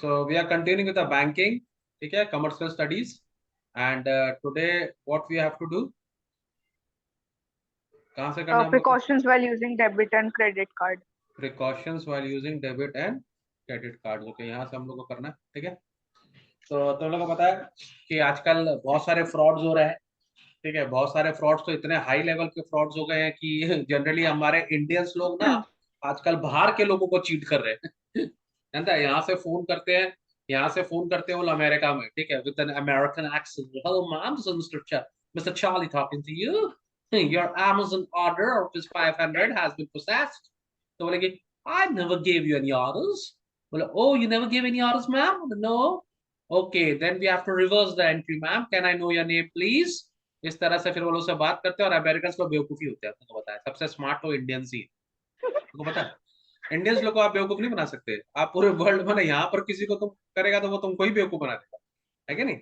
So we are continuing with the banking, ठीक है, commercial studies, and today what we have to do, कहाँ से करना है हम लोग को? Precautions while using debit and credit card. Precautions while using debit and credit card, okay, यहाँ से हम लोग को करना है, ठीक है। तो तुम लोग को पता है कि आजकल बहुत सारे फ्रॉड्स हो रहे हैं, ठीक है। बहुत सारे फ्रॉड्स तो इतने हाई लेवल के फ्रॉड्स हो गए हैं कि जनरली हमारे इंडियंस लोग ना आजकल बाहर के लोगों को चीट कर रहे हैं। जानता है, यहाँ से फोन करते हैं, यहाँ से फोन करते हैं वो अमेरिका में, ठीक है, with an American accent, hello ma'am, this is Mister Charlie talking to you, your Amazon order of this 500 has been processed। तो बोलेंगे I never gave you any orders। बोले oh you never gave any orders ma'am। no। okay then we have to reverse the entry ma'am, can I know your name please। इस तरह से फिर वो लोग से बात करते हैं, और अमेरिकन लोग बेवकूफी होते हैं, आपको पता है, सबसे स्मार्ट तो इंडियंस ही है, आपको पता है। इंडियंस लोग को आप बेवकूफ नहीं बना सकते, आप पूरे वर्ल्ड में, यहाँ पर किसी को तुम करेगा तो वो तुमको ही बेवकूफ बना देगा, है कि नहीं।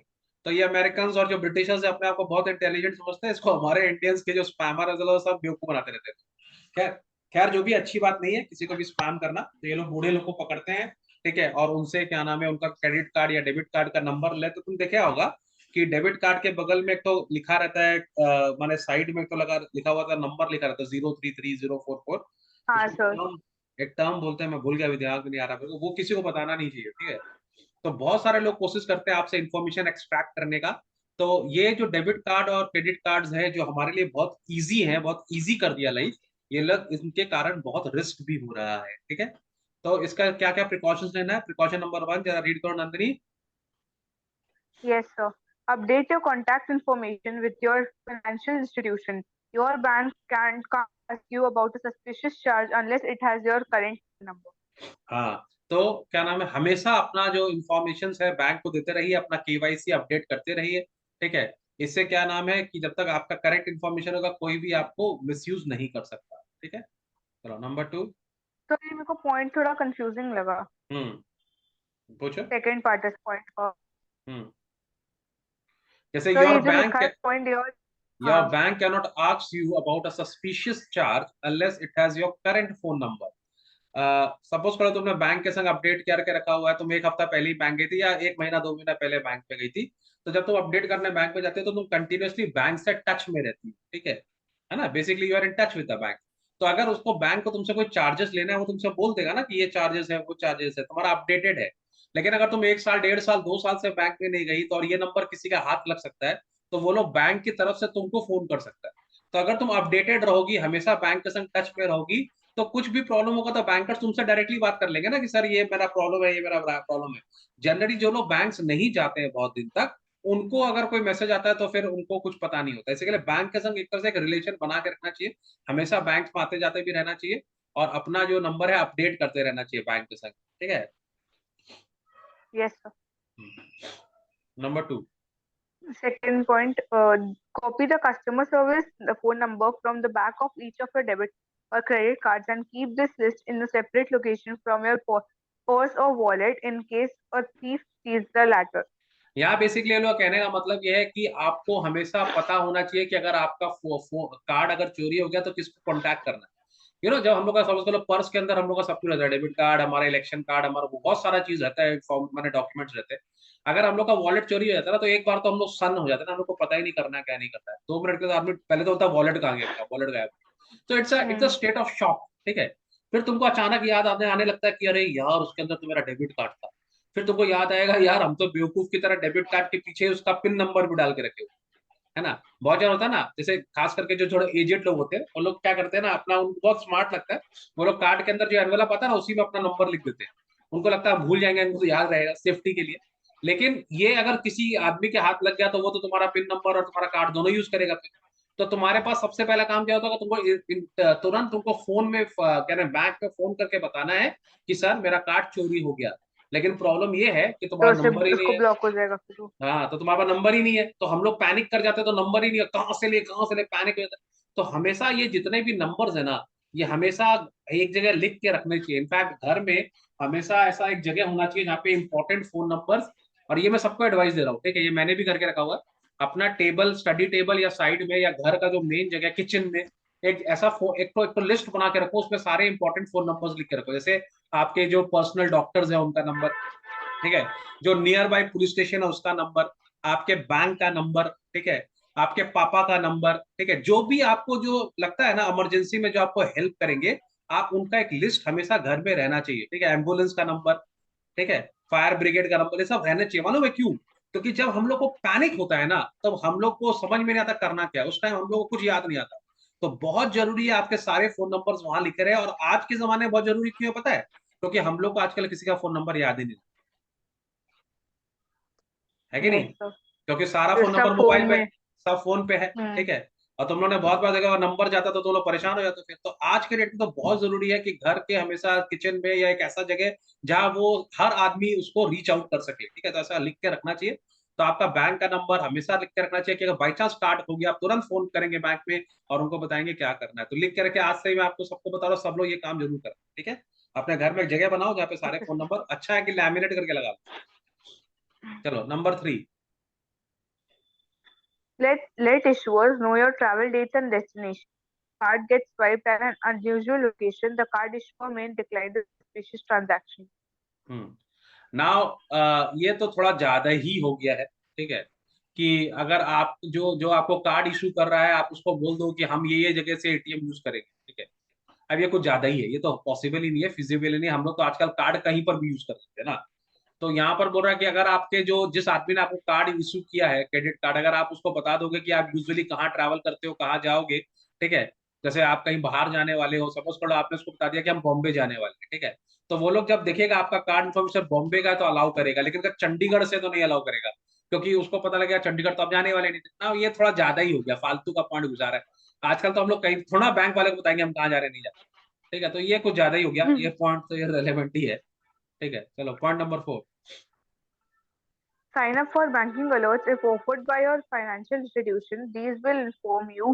तो ये अमेरिकन और जो ब्रिटिशर्स अपने आप को बहुत इंटेलिजेंट समझते हैं, इसको हमारे इंडियंस के जो स्पैमर है सब बेवकूफ बनाते रहते हैं। खैर खैर, जो भी अच्छी बात नहीं है किसी को भी स्पैम करना, तो ये लोग बूढ़े लोग को पकड़ते हैं, ठीक है, और उनसे क्या नाम है, उनका क्रेडिट कार्ड या डेबिट कार्ड का नंबर ले, तो तुम देखे होगा कि डेबिट कार्ड के बगल में एक तो लिखा रहता है, माने साइड में एक तो लगा लिखा हुआ था, नंबर लिखा रहता है 033 044। हाँ उसको सर। एक टर्म बोलते हैं, मैं भूल गया, अभी दिमाग में नहीं आ रहा मेरे को, वो किसी को बताना नहीं चाहिए, ठीक है। तो बहुत सारे लोग कोशिश करते हैं आपसे इंफॉर्मेशन एक्सट्रैक्ट करने का। तो ये जो डेबिट कार्ड और क्रेडिट कार्ड्स हैं जो हमारे लिए बहुत इजी हैं, बहुत इजी कर दिया लाइफ, ये लोग इनके कारण बहुत रिस्क भी हो रहा है, ठीक है। तो इसका क्या क्या प्रिकॉशंस लेना है? प्रिकॉशन नंबर 1 जरा रीड करो Nandini. Yes, sir. Update your contact information with your financial institution. Your bank can't ask you about a suspicious charge unless it has your current number. हाँ, तो क्या नाम है, हमेशा अपना जो इंफॉर्मेशन है बैंक को देते रहिए, अपना केवाईसी अपडेट करते रहिए, ठीक है। इससे क्या नाम है कि जब तक आपका करेक्ट इंफॉर्मेशन होगा कोई भी आपको मिसयूज नहीं कर सकता, ठीक है। चलो नंबर 2। तो ये मेरे को पॉइंट थोड़ा कंफ्यूजिंग लगा, पूछो। सेकंड पार्ट इस पॉइंट का। हम्म जैसे तो ये जो लिखा है पॉइंट योर, your हाँ bank cannot ask you about a suspicious charge unless it has your current phone number। Suppose करो तुमने बैंक के संग अपडेट करके रखा हुआ है, तुम एक हफ्ता पहले ही बैंक गई थी या एक महीना 2 महीना पहले बैंक पे गई थी, तो जब तुम अपडेट करने बैंक पे जाते हो तो तुम कंटिन्यूअसली बैंक से टच में रहती हो, ठीक है ना, basically you are in touch with the bank. तो अगर उसको बैंक को तुमसे कोई चार्जेस लेना है, वो तुमसे बोल देगा ना कि ये चार्जेस है, वो चार्जेस है, तुम्हारा अपडेटेड है। लेकिन अगर तुम 1 साल 1.5 साल 2 साल से बैंक में नहीं गई, तो और ये नंबर किसी का हाथ लग सकता है, तो वो लोग बैंक की तरफ से तुमको फोन कर सकता है। तो अगर तुम अपडेटेड रहोगी, हमेशा बैंक के संग टच में रहोगी, तो कुछ भी प्रॉब्लम होगा तो बैंकर्स तुमसे डायरेक्टली बात कर लेंगे ना कि सर ये मेरा प्रॉब्लम है, ये मेरा प्रॉब्लम है। जनरली जो लोग बैंक्स नहीं जाते हैं बहुत दिन तक, उनको अगर कोई मैसेज आता है तो फिर उनको कुछ पता नहीं होता। इसी के लिए बैंक के संग एक तरह से एक रिलेशन बना के रखना चाहिए, हमेशा बैंक में आते जाते भी रहना चाहिए, और अपना जो नंबर है अपडेट करते रहना चाहिए बैंक के संग, ठीक है। Yes sir. Number 2। Second point, copy the customer service, the phone number from the back of each of your debit or credit cards and keep this list in a separate location from your purse or wallet in case a thief steals the latter। यहाँ basically लोग कहने का मतलब यह है कि आपको हमेशा पता होना चाहिए कि अगर आपका कार्ड अगर चोरी हो गया तो किसको कांटेक्ट करना है। जब हम लोग का सपोज करो पर्स के अंदर हम लोग का सब कुछ रहता है, डेबिट कार्ड, हमारा इलेक्शन कार्ड, हमारा बहुत सारा चीज रहता है, फॉर्म मैंने डॉक्यूमेंट्स रहते हैं। अगर हम लोग का वॉलेट चोरी हो जाता है ना, तो एक बार तो हम लोग सन हो जाते हैं ना, हम लोग को पता ही नहीं करना है क्या नहीं करना है। 2 मिनट के तो आदमी पहले तो होता है वॉलेट कहाँ गया, वॉलेट गायब। तो it's a state of shock, ठीक है। फिर तुमको अचानक याद आने लगता है कि अरे यार उसके अंदर तो मेरा डेबिट कार्ड था। फिर तुमको याद आएगा यार हम तो बेवकूफ की तरह डेबिट कार्ड के पीछे उसका पिन नंबर भी डाल के रखे हुए, है ना। बहुत जन होता है ना, जैसे खास करके जो थोड़े एजेड लोग होते हैं वो लोग क्या करते हैं ना, अपना उनको बहुत स्मार्ट लगता है, वो लोग कार्ड के अंदर जो एनवेलप आता है ना उसी में अपना नंबर लिख देते हैं। उनको लगता है भूल जाएंगे, इनको तो याद रहेगा सेफ्टी के लिए। लेकिन ये अगर किसी आदमी के हाथ लग गया तो वो तो तुम्हारा पिन नंबर और तुम्हारा कार्ड दोनों यूज करेगा फिर। तो तुम्हारे पास सबसे पहला काम क्या होता है, तुमको तुरंत तुमको फोन में क्या ना बैंक में फोन करके बताना है कि सर मेरा कार्ड चोरी हो गया। लेकिन प्रॉब्लम ये है कि तो तुम्हारा नंबर ही नहीं उसको है। ब्लॉक हो जाएगा फिर वो। हाँ, तो तुम्हारे पास नंबर ही नहीं है, तो हम लोग पैनिक कर जाते हैं, तो नंबर ही नहीं है, कहाँ से ले पैनिक हो जाता है। तो हमेशा ये जितने भी नंबर्स है ना, ये हमेशा एक जगह लिख के रखने चाहिए। इनफैक्ट घर में हमेशा ऐसा एक जगह होना चाहिए जहाँ पे इंपॉर्टेंट फोन नंबर्स, और ये मैं सबको एडवाइस दे रहा हूँ, ठीक है, ये मैंने भी करके रखा हुआ है। अपना टेबल, स्टडी टेबल या साइड में या घर का जो मेन जगह किचन में एक ऐसा एक तो लिस्ट बना के रखो, उसमें सारे इंपॉर्टेंट फोन नंबर्स लिख के रखो। जैसे आपके जो पर्सनल डॉक्टर्स हैं उनका नंबर, ठीक है, जो नियर बाय पुलिस स्टेशन है उसका नंबर, आपके बैंक का नंबर, ठीक है, आपके पापा का नंबर, ठीक है, जो भी आपको जो लगता है ना इमरजेंसी में जो आपको हेल्प करेंगे, आप उनका एक लिस्ट हमेशा घर में रहना चाहिए, ठीक है, एम्बुलेंस का नंबर, ठीक है, फायर ब्रिगेड का नंबर, ये सब रहना चाहिए। मालूम है क्यों? क्योंकि जब हम लोग को पैनिक होता है ना, तब हम लोग को समझ में नहीं आता करना क्या, उस टाइम हम लोग को कुछ याद नहीं आता। तो बहुत जरूरी है आपके सारे फोन नंबर्स वहां लिखे रहे, और आज के जमाने में बहुत जरूरी क्यों है पता है? क्योंकि हम लोग को आजकल किसी का फोन नंबर याद ही नहीं है, कि नहीं? Yes sir. क्योंकि सारा जो फोन नंबर सब मोबाइल फोन पे, में। सब फोन पे है, हम्म। ठीक है। और तुम लोगों ने बहुत बार देखा नंबर जाता तो लोग परेशान हो जाते, फिर तो आज के डेट में तो बहुत जरूरी है कि घर के हमेशा किचन में या एक ऐसा जगह जहां वो हर आदमी उसको रीच आउट कर सके, ठीक है, तो ऐसा लिख के रखना चाहिए। तो आपका बैंक का नंबर हमेशा लिख के रखना चाहिए कि अगर बाई चांस स्टार्ट हो गया आप तुरंत फोन करेंगे बैंक में और उनको बताएंगे क्या करना है। तो लिख के रखे, आज से ही मैं आपको सबको बता रहा हूँ, सब लोग ये काम जरूर करें, ठीक है। अपने घर में एक जगह बनाओ जहाँ पे सारे ओके फोन सर। नंबर, अच्छा है कि लैमिनेट करके लगा लो। चलो number 3। Let issuers know your travel dates and destination. Card gets swiped at an unusual location. The card issuer may decline the suspicious transaction. Now ये तो थोड़ा ज्यादा ही हो गया है, ठीक है, कि अगर आप जो जो आपको कार्ड इशू कर रहा है आप उसको बोल दो कि हम ये जगह से एटीएम यूज करेंगे, ठीक है। अब ये कुछ ज्यादा ही है, ये तो पॉसिबल ही नहीं है, फिजिबल ही नहीं है। हम लोग तो आजकल कार्ड कहीं पर भी यूज कर सकते हैं ना। तो यहाँ पर बोल रहा है कि अगर आपके जो जिस आदमी ने आपको कार्ड इशू किया है, क्रेडिट कार्ड, अगर आप उसको बता दोगे कि आप यूजुअली कहाँ ट्रैवल करते हो, कहाँ जाओगे, ठीक है, जैसे आप कहीं बाहर जाने वाले हो, सपोज करो आपने उसको बता दिया कि हम बॉम्बे जाने वाले हैं, ठीक है, तो वो लोग जब देखेगा आपका कार्ड इन्फॉर्मेशन बॉम्बे का है तो अलाउ करेगा, लेकिन अगर चंडीगढ़ से तो नहीं अलाउ करेगा, क्योंकि उसको पता लगेगा चंडीगढ़ तो आप जाने वाले नहीं थे ना। ये थोड़ा ज्यादा ही हो गया, फालतू का पॉइंट गुजारा है। आजकल तो हम लोग कहीं थोड़ा बैंक वाले को बताएंगे हम कहाँ जा रहे नहीं जा रहे, ठीक है, तो ये कुछ ज्यादा ही हो गया, ये पॉइंट तो ये रेलेवेंट ही है, ठीक है। चलो point number 4। Sign up for banking alerts if offered by your financial institution. These will inform you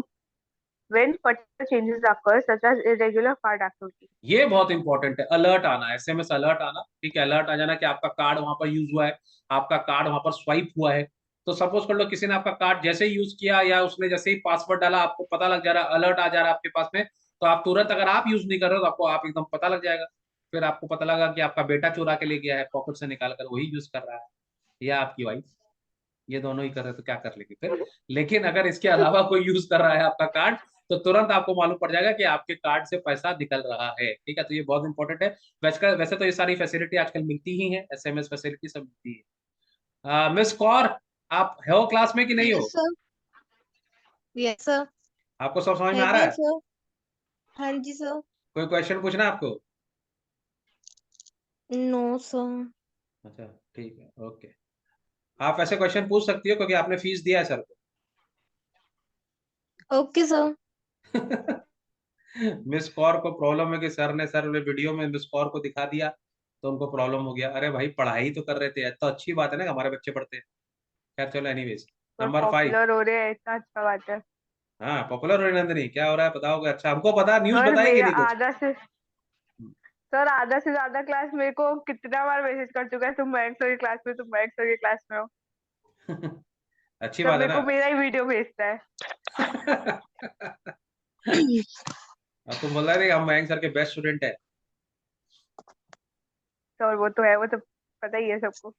when particular changes occur, such as irregular card activity. ये बहुत इंपॉर्टेंट है, अलर्ट आना, एसएमएस अलर्ट आना, ठीक है, अलर्ट आ जाना कि आपका कार्ड वहां पर यूज हुआ है, आपका कार्ड वहां पर स्वाइप हुआ है। तो सपोज कर लो किसी ने आपका कार्ड जैसे ही यूज किया या उसने जैसे ही पासवर्ड डाला, आपको पता लग जा रहा है, अलर्ट आ जा रहा है आपके पास में, तो आप तुरंत, अगर आप यूज नहीं कर रहे हो तो आपको आप एकदम पता लग जाएगा। फिर आपको पता लगा कि आपका बेटा चुरा के ले गया है, पॉकेट से निकाल कर वही यूज कर रहा है, या आपकी वाइफ, ये दोनों ही कर रहे हैं, तो क्या कर लेंगे फिर? लेकिन अगर इसके अलावा कोई यूज कर रहा है आपका कार्ड, तो तुरंत आपको मालूम पड़ जाएगा कि आपके कार्ड से पैसा निकल रहा है, ठीक है, तो ये बहुत इंपॉर्टेंट है। वैसे तो ये सारी फैसिलिटी आजकल मिलती ही है, एसएमएस फैसिलिटी सब मिलती है। मिस कौर, आप हो क्लास में कि नहीं हो? Yes sir. Yes sir. आपको सब समझ में आ रहा हैवी है? सर। हाँ जी सर। कोई क्वेश्चन पूछना है आपको? No sir. अच्छा, ठीक है, ओके। आप ऐसे क्वेश्चन पूछ सकती हो क्योंकि आपने फीस दिया है सर ओके सर। को। मिस कौर को प्रॉब्लम है कि सर ने वीडियो में मिस कौर को दिखा दिया, तो उनको प्रॉब्लम हो गया। अरे भाई पढ़ाई तो कर रहे थे, तो अच्छी बात है ना कि हमारे बच्चे पढ़ते हैं। खैर चलो, एनीवेज। और नंबर 5। पॉपुलर हो रहे हैं, इतना अच्छा बात है। हाँ, पॉपुलर हो रही नंदिनी, क्या हो रहा है बताओगे? अच्छा, हमको पता, न्यूज सर बताएगी मेरा नहीं कुछ? आधा से ज्यादा क्लास मेरे को कितना बार मैसेज कर चुका है, तुम मयंक सर की क्लास में, तुम मयंक सर की क्लास में हो। अच्छी सब बात है मेरे ना। को मेरा ही वीडियो भेजता है। अब तुम बोल रहे थे हम मयंक सर के बेस्ट स्टूडेंट है। तो और वो तो है, वो तो पता ही है सबको।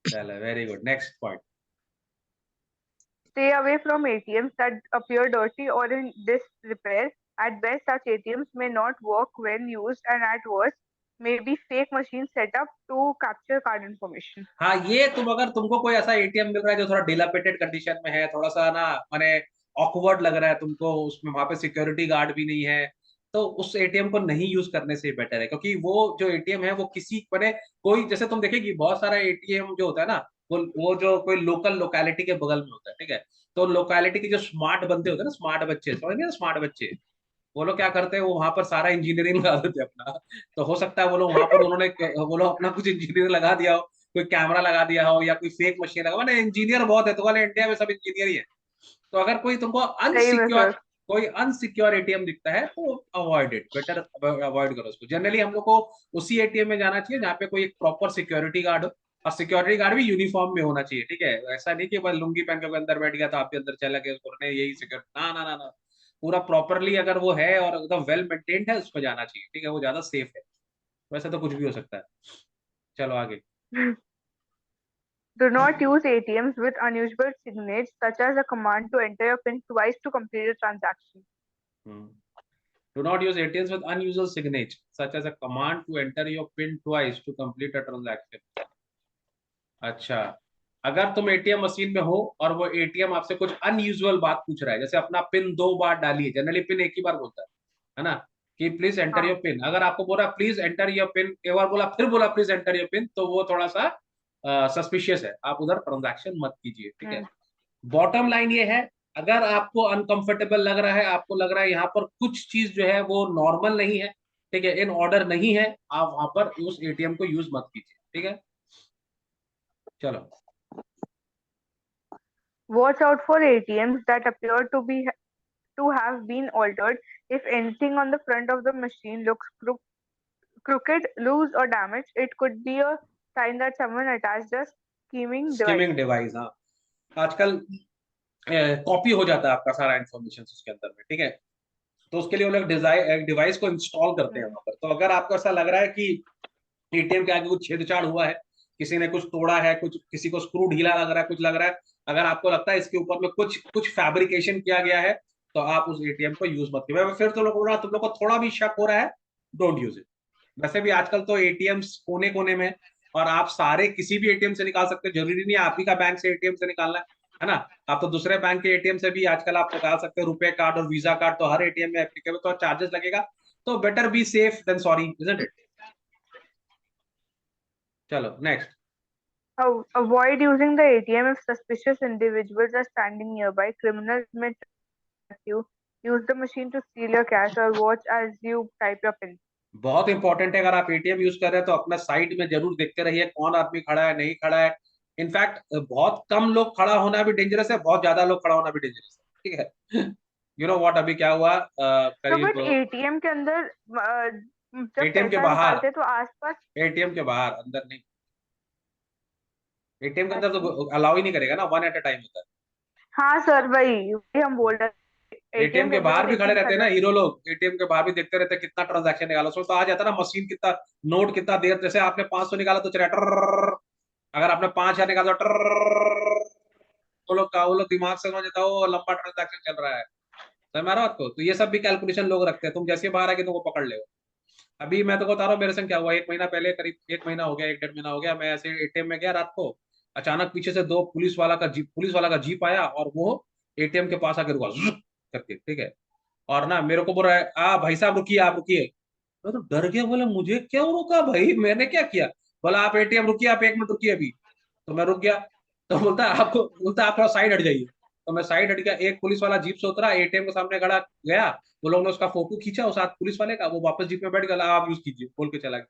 चलो very good, next point. Stay away from ATMs that appear dirty or in disrepair. At best, such ATMs may not work when used, and at worst, may be fake machines set up to capture card information. हाँ, ये तुम अगर तुमको कोई ऐसा ATM मिल रहा है जो थोड़ा डिलापिटेड कंडीशन में है, थोड़ा सा ना माने ऑकवर्ड लग रहा है तुमको, उसमें वहां पे सिक्योरिटी गार्ड भी नहीं है, तो उस एटीएम को नहीं यूज करने से बेटर है। क्योंकि वो जो एटीएम है वो किसी माने कोई, जैसे तुम देखेगी बहुत सारा एटीएम जो होता है ना, वो जो कोई लोकल लोकेलिटी के बगल में होता है, ठीक है। तो लोकेलिटी के जो स्मार्ट बंदे होते हैं ना, स्मार्ट बच्चे, समझ गए, स्मार्ट बच्चे, वो लोग क्या करते हैं, वो वहां पर सारा इंजीनियरिंग लगा देते हैं अपना। तो हो सकता है वो लोग वहां पर वो लोग अपना कुछ इंजीनियर लगा दिया हो, कोई कैमरा लगा दिया हो या कोई फेक मशीन लगा, मैंने इंजीनियर बहुत है तो वाले इंडिया में सब इंजीनियर ही है। तो अगर कोई तुमको सही में अनसिक्योर, सर। कोई अनसिक्योर एटीएम दिखता है तो अवॉइड इट, बेटर अवॉइड करो उसको। जनरली हम लोग को उसी एटीएम में जाना चाहिए जहाँ पे कोई एक प्रॉपर सिक्योरिटी गार्ड हो, और सिक्योरिटी गार्ड भी यूनिफॉर्म में होना चाहिए, ठीक है। ऐसा नहीं कि बस लुंगी पहन के कोई अंदर बैठ गया तो आप भी अंदर चला गए, उसको नहीं यही सिक्योरिटी, ना ना ना ना। पूरा प्रॉपरली अगर वो है और एकदम वेल मेंटेन्ड है, उसको जाना चाहिए, ठीक है, वो ज्यादा सेफ है। वैसे तो कुछ भी हो सकता है। चलो आगे। Do not use ATMs with unusual signage, such as a command to enter your PIN twice to complete a transaction. Do not use ATMs with unusual signage, such as a command to enter your PIN twice to complete a transaction. अच्छा, अगर तुम ATM machine में हो और वो ATM आपसे कुछ unusual बात पूछ रहा है, जैसे अपना पिन 2 बार डालिए, जनरली पिन एक ही बार बोलता है ना, कि प्लीज एंटर योर पिन। अगर आपको बोला प्लीज एंटर योर पिन, एक बार बोला फिर बोला प्लीज एंटर योर पिन, तो वो थोड़ा सा सस्पिशियस है, आप उधर ट्रांजैक्शन मत कीजिए, ठीक है। बॉटम लाइन ये है, अगर आपको अनकंफर्टेबल लग रहा है, आपको लग रहा है यहाँ पर कुछ चीज जो है वो नॉर्मल नहीं है, ठीक है, इन ऑर्डर नहीं है, आप वहां पर उस एटीएम को यूज मत कीजिए, ठीक है। चलो, Watch out for ATMs that appear to have been altered. If anything on the front of the machine looks crooked, loose, or damaged, it could be a sign that someone attached a skimming skimming device. Device, हाँ, आजकल copy हो जाता है आपका सारा information उसके अंदर में, ठीक है। तो उसके लिए वो लोग एक डिवाइस को इंस्टॉल करते हैं वहां पर। तो अगर आपको ऐसा लग रहा है कि एटीएम के आगे कुछ छेदछाड़ हुआ है, किसी ने कुछ तोड़ा है, कुछ किसी को स्क्रू ढीला लग रहा है, कुछ लग रहा है, अगर आपको लगता है इसके ऊपर में कुछ कुछ फैब्रिकेशन किया गया है, तो आप उस एटीएम को यूज मत कीजिए। फिर तो तुम लोग को थोड़ा भी शक हो रहा है, डोंट यूज इट। वैसे भी आजकल तो एटीएम्स कोने कोने में, और आप सारे किसी भी एटीएम से निकाल सकते हैं, जरूरी नहीं है आप ही का बैंक से एटीएम से निकालना है ना। आप तो दूसरे बैंक के एटीएम से भी आजकल आप निकाल सकते हैं, रुपए कार्ड और वीजा कार्ड तो हर एटीएम में एप्लीकेबल, तो चार्जेस लगेगा, तो better be safe than sorry, isn't it. चलो next. Avoid using the ATM if suspicious individuals are standing nearby. Criminals may track you. Use the machine to steal your cash or watch as you type your PIN. बहुत important है, अगर आप ATM use कर रहे हैं तो अपना side में जरूर देखते रहिए कौन आदमी खड़ा है, नहीं खड़ा है। इनफैक्ट बहुत कम लोग खड़ा होना भी डेंजरस है, बहुत ज्यादा लोग खड़ा होना भी डेंजरस है, ठीक है। यू नो व्हाट, अभी क्या हुआ, तो करीब बट ATM के अंदर जब एटीएम के पैसा बाहर, निकालते तो आसपास। एटीएम के बाहर, अंदर नहीं। एटीएम के अंदर अच्छा, तो अलाउ ही नहीं करेगा ना, वन एट अ टाइम होता है। हाँ सर, वही हम बोल रहे हैं। एटीएम ATM के के अंदर बाहर तो भी खड़े देखने रहते हैं ना का। हीरो लोग, एटीएम के बाहर भी देखते रहते हैं कितना ट्रांजैक्शन निकाला, उसमें तो आ जाता है ना मशीन कितना, नोट कितना देर, जैसे आपने 500 निकाला तो चला ट्रर, अगर आपने 5,000 निकाला तो ट्रर, वो लोग दिमाग से समझ जाता है वो लंबा ट्रांजैक्शन चल रहा है, समझ में आ रहा है आपको। तो ये सब भी कैलकुलेशन लोग रखते हैं, तुम जैसे बाहर आके तुमको पकड़ ले। अभी मैं तो बता रहा हूँ मेरे संग क्या हुआ, 1 महीना पहले, करीब 1 महीना हो गया, 1 डेढ़ महीना हो गया, मैं ऐसे एटीएम में गया रात को, अचानक पीछे से दो पुलिस वाला का जीप आया, और वो एटीएम के पास आके रुका ज़ुज़ करके, ठीक है। और ना मेरे को बोल रहा है, भाई साहब रुकिए, आप रुकिए। मैं तो डर गया, बोला मुझे क्यों रुका भाई, मैंने क्या किया। बोला आप एटीएम रुकिए, आप 1 मिनट रुकिए अभी। तो मैं रुक गया, तो बोलता आप थोड़ा साइड हट जाइए। तो मैं साइड हट गया, एक पुलिस वाला जीप से उतरा, एटीएम के सामने खड़ा गया, वो लोग ने उसका फोटो खींचा उस पुलिस वाले का, वो वापस जीप में बैठ गया, आप यूज कीजिए बोल के चला गया।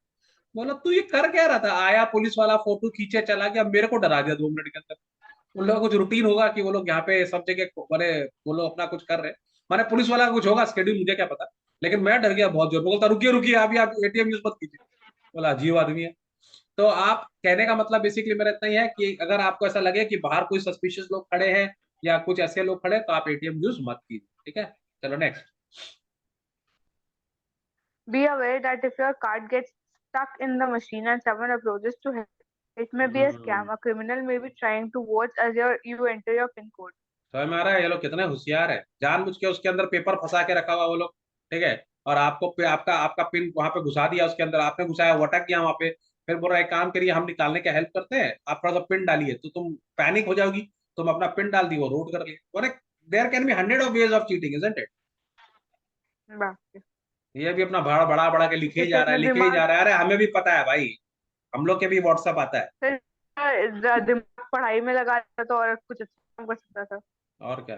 बोला तू ये कर क्या रहा था, आया पुलिस वाला, फोटो खींचे चला गया, मेरे को डरा दिया 2 मिनट के अंदर। उन लोगों का कुछ रूटीन होगा कि वो लोग यहाँ पे सब जगह बड़े, वो लोग अपना कुछ कर रहे हैं, माने पुलिस वाला का कुछ होगा स्केड्यूल, मुझे क्या पता। लेकिन मैं डर गया बहुत जोर, बोलता रुकिए रुकिए, अभी आप एटीएम यूज मत कीजिए। बोला अजीब आदमी है। तो आप कहने का मतलब बेसिकली मेरा इतना ही है कि अगर आपको ऐसा लगे कि बाहर कोई सस्पिशियस लोग खड़े हैं या कुछ ऐसे लोग खड़े, तो आप एटीएम यूज मत कीजिए, ठीक है। चलो next. Be aware that if your card gets stuck in the machine and someone approaches to help, it may be a scam. A criminal may be trying to watch as you enter your PIN code. समझ में आ रहा है ये लोग कितने होशियार है, जानबूझ के उसके अंदर पेपर फंसा के रखा हुआ वो लोग, ठीक है। और आपको आपका आपका पिन वहां पे घुसा दिया उसके अंदर, आपने घुसाया, वो अटक गया वहां पे, फिर बोल रहा है एक काम करिए हम निकालने का हेल्प करते हैं, आप थोड़ा सा पिन डालिए, तो तुम पैनिक हो जाओगी, तुम अपना पिन डाल दी, वो रोड कर लिए। There can be hundred of ways of cheating, isn't it. बाप रे। ये भी अपना बड़ा बड़ा बड़ा के लिखे ही जा रहा है, इतना लिखे ही जा दिमाग, रहा है, अरे हमें भी पता है भाई, हम लोग के भी व्हाट्सएप आता है। दिमाग पढ़ाई में लगा था तो और कुछ अच्छा काम कर सकता था। और क्या,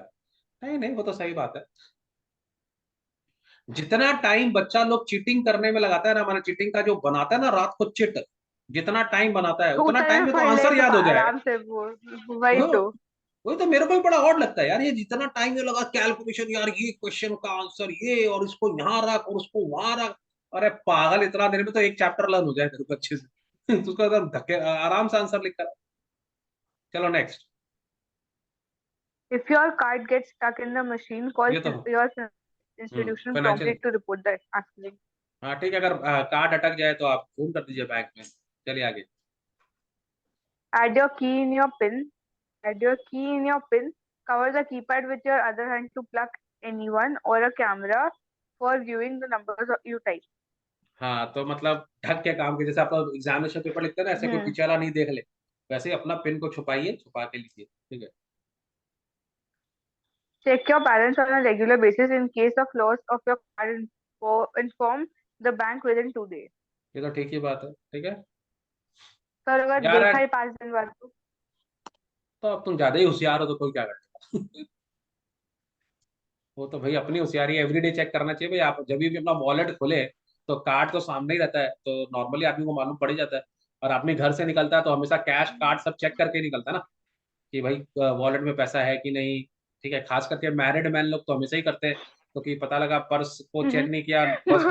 नहीं नहीं वो तो सही बात है। जितना टाइम बच्चा लोग चीटिंग करने में लगाता है ना, हमारा चीटिंग का जो बनाता है ना रात को चिट, जितना टाइम बनाता है उतना उतना टाइम में में तो पढ़ आंसर याद लेगा हो जाएगा। आराम से वो। वही वो तो। वही तो मेरे को भी बड़ा ऑड लगता है यार, ये जितना टाइम ये लगा कैलकुलेशन, यार ये क्वेश्चन का आंसर ये, और इसको यहाँ रख और उसको वहां रख, अरे पागल, इतना देर में तो एक चैप्टर लर्न हो जाए तेरे को अच्छे से। तो उसका एकदम धक्के आराम से आंसर लिख कर। चलो next. If your card gets stuck in the machine, call ये तो your institution financial, promptly to report the accident. हाँ ठीक है, अगर कार्ड अटक जाए तो आप फोन कर दीजिए बैंक में। चलिए आगे। Add your key in your pin. Add your key in your pin. Cover the keypad with your other hand to plug anyone or a camera for viewing the numbers you type. हाँ, तो मतलब ढक के काम के, जैसे आप examination paper लिखते हैं ना, ऐसे कोई पीछे वाला नहीं देख ले, वैसे ही अपना पिन को छुपाइए, छुपा के लिखिए, ठीक है। Check your balance on a regular basis. In case of loss of your card, inform the bank within 2 days. ये तो ठीक ही बात है, ठीक है। सर अगर यार देखा ही 5 दिन बाद तो अब तुम ज्यादा ही होशियार हो तो कोई क्या करेगा। वो तो भाई अपनी होशियारी एवरीडे चेक करना चाहिए भाई। आप जब भी अपना वॉलेट खोले तो कार्ड तो सामने ही रहता है, तो नॉर्मली आदमी को मालूम पड़ ही जाता है। और आदमी घर से निकलता है तो हमेशा कैश कार्ड सब चेक करके निकलता है ना, कि भाई वॉलेट में पैसा है कि नहीं, ठीक है। खास करके मैरिड मैन लोग तो हमेशा ही करते हैं, तो कि पता लगा पर्स को चेक नहीं किया, पर्स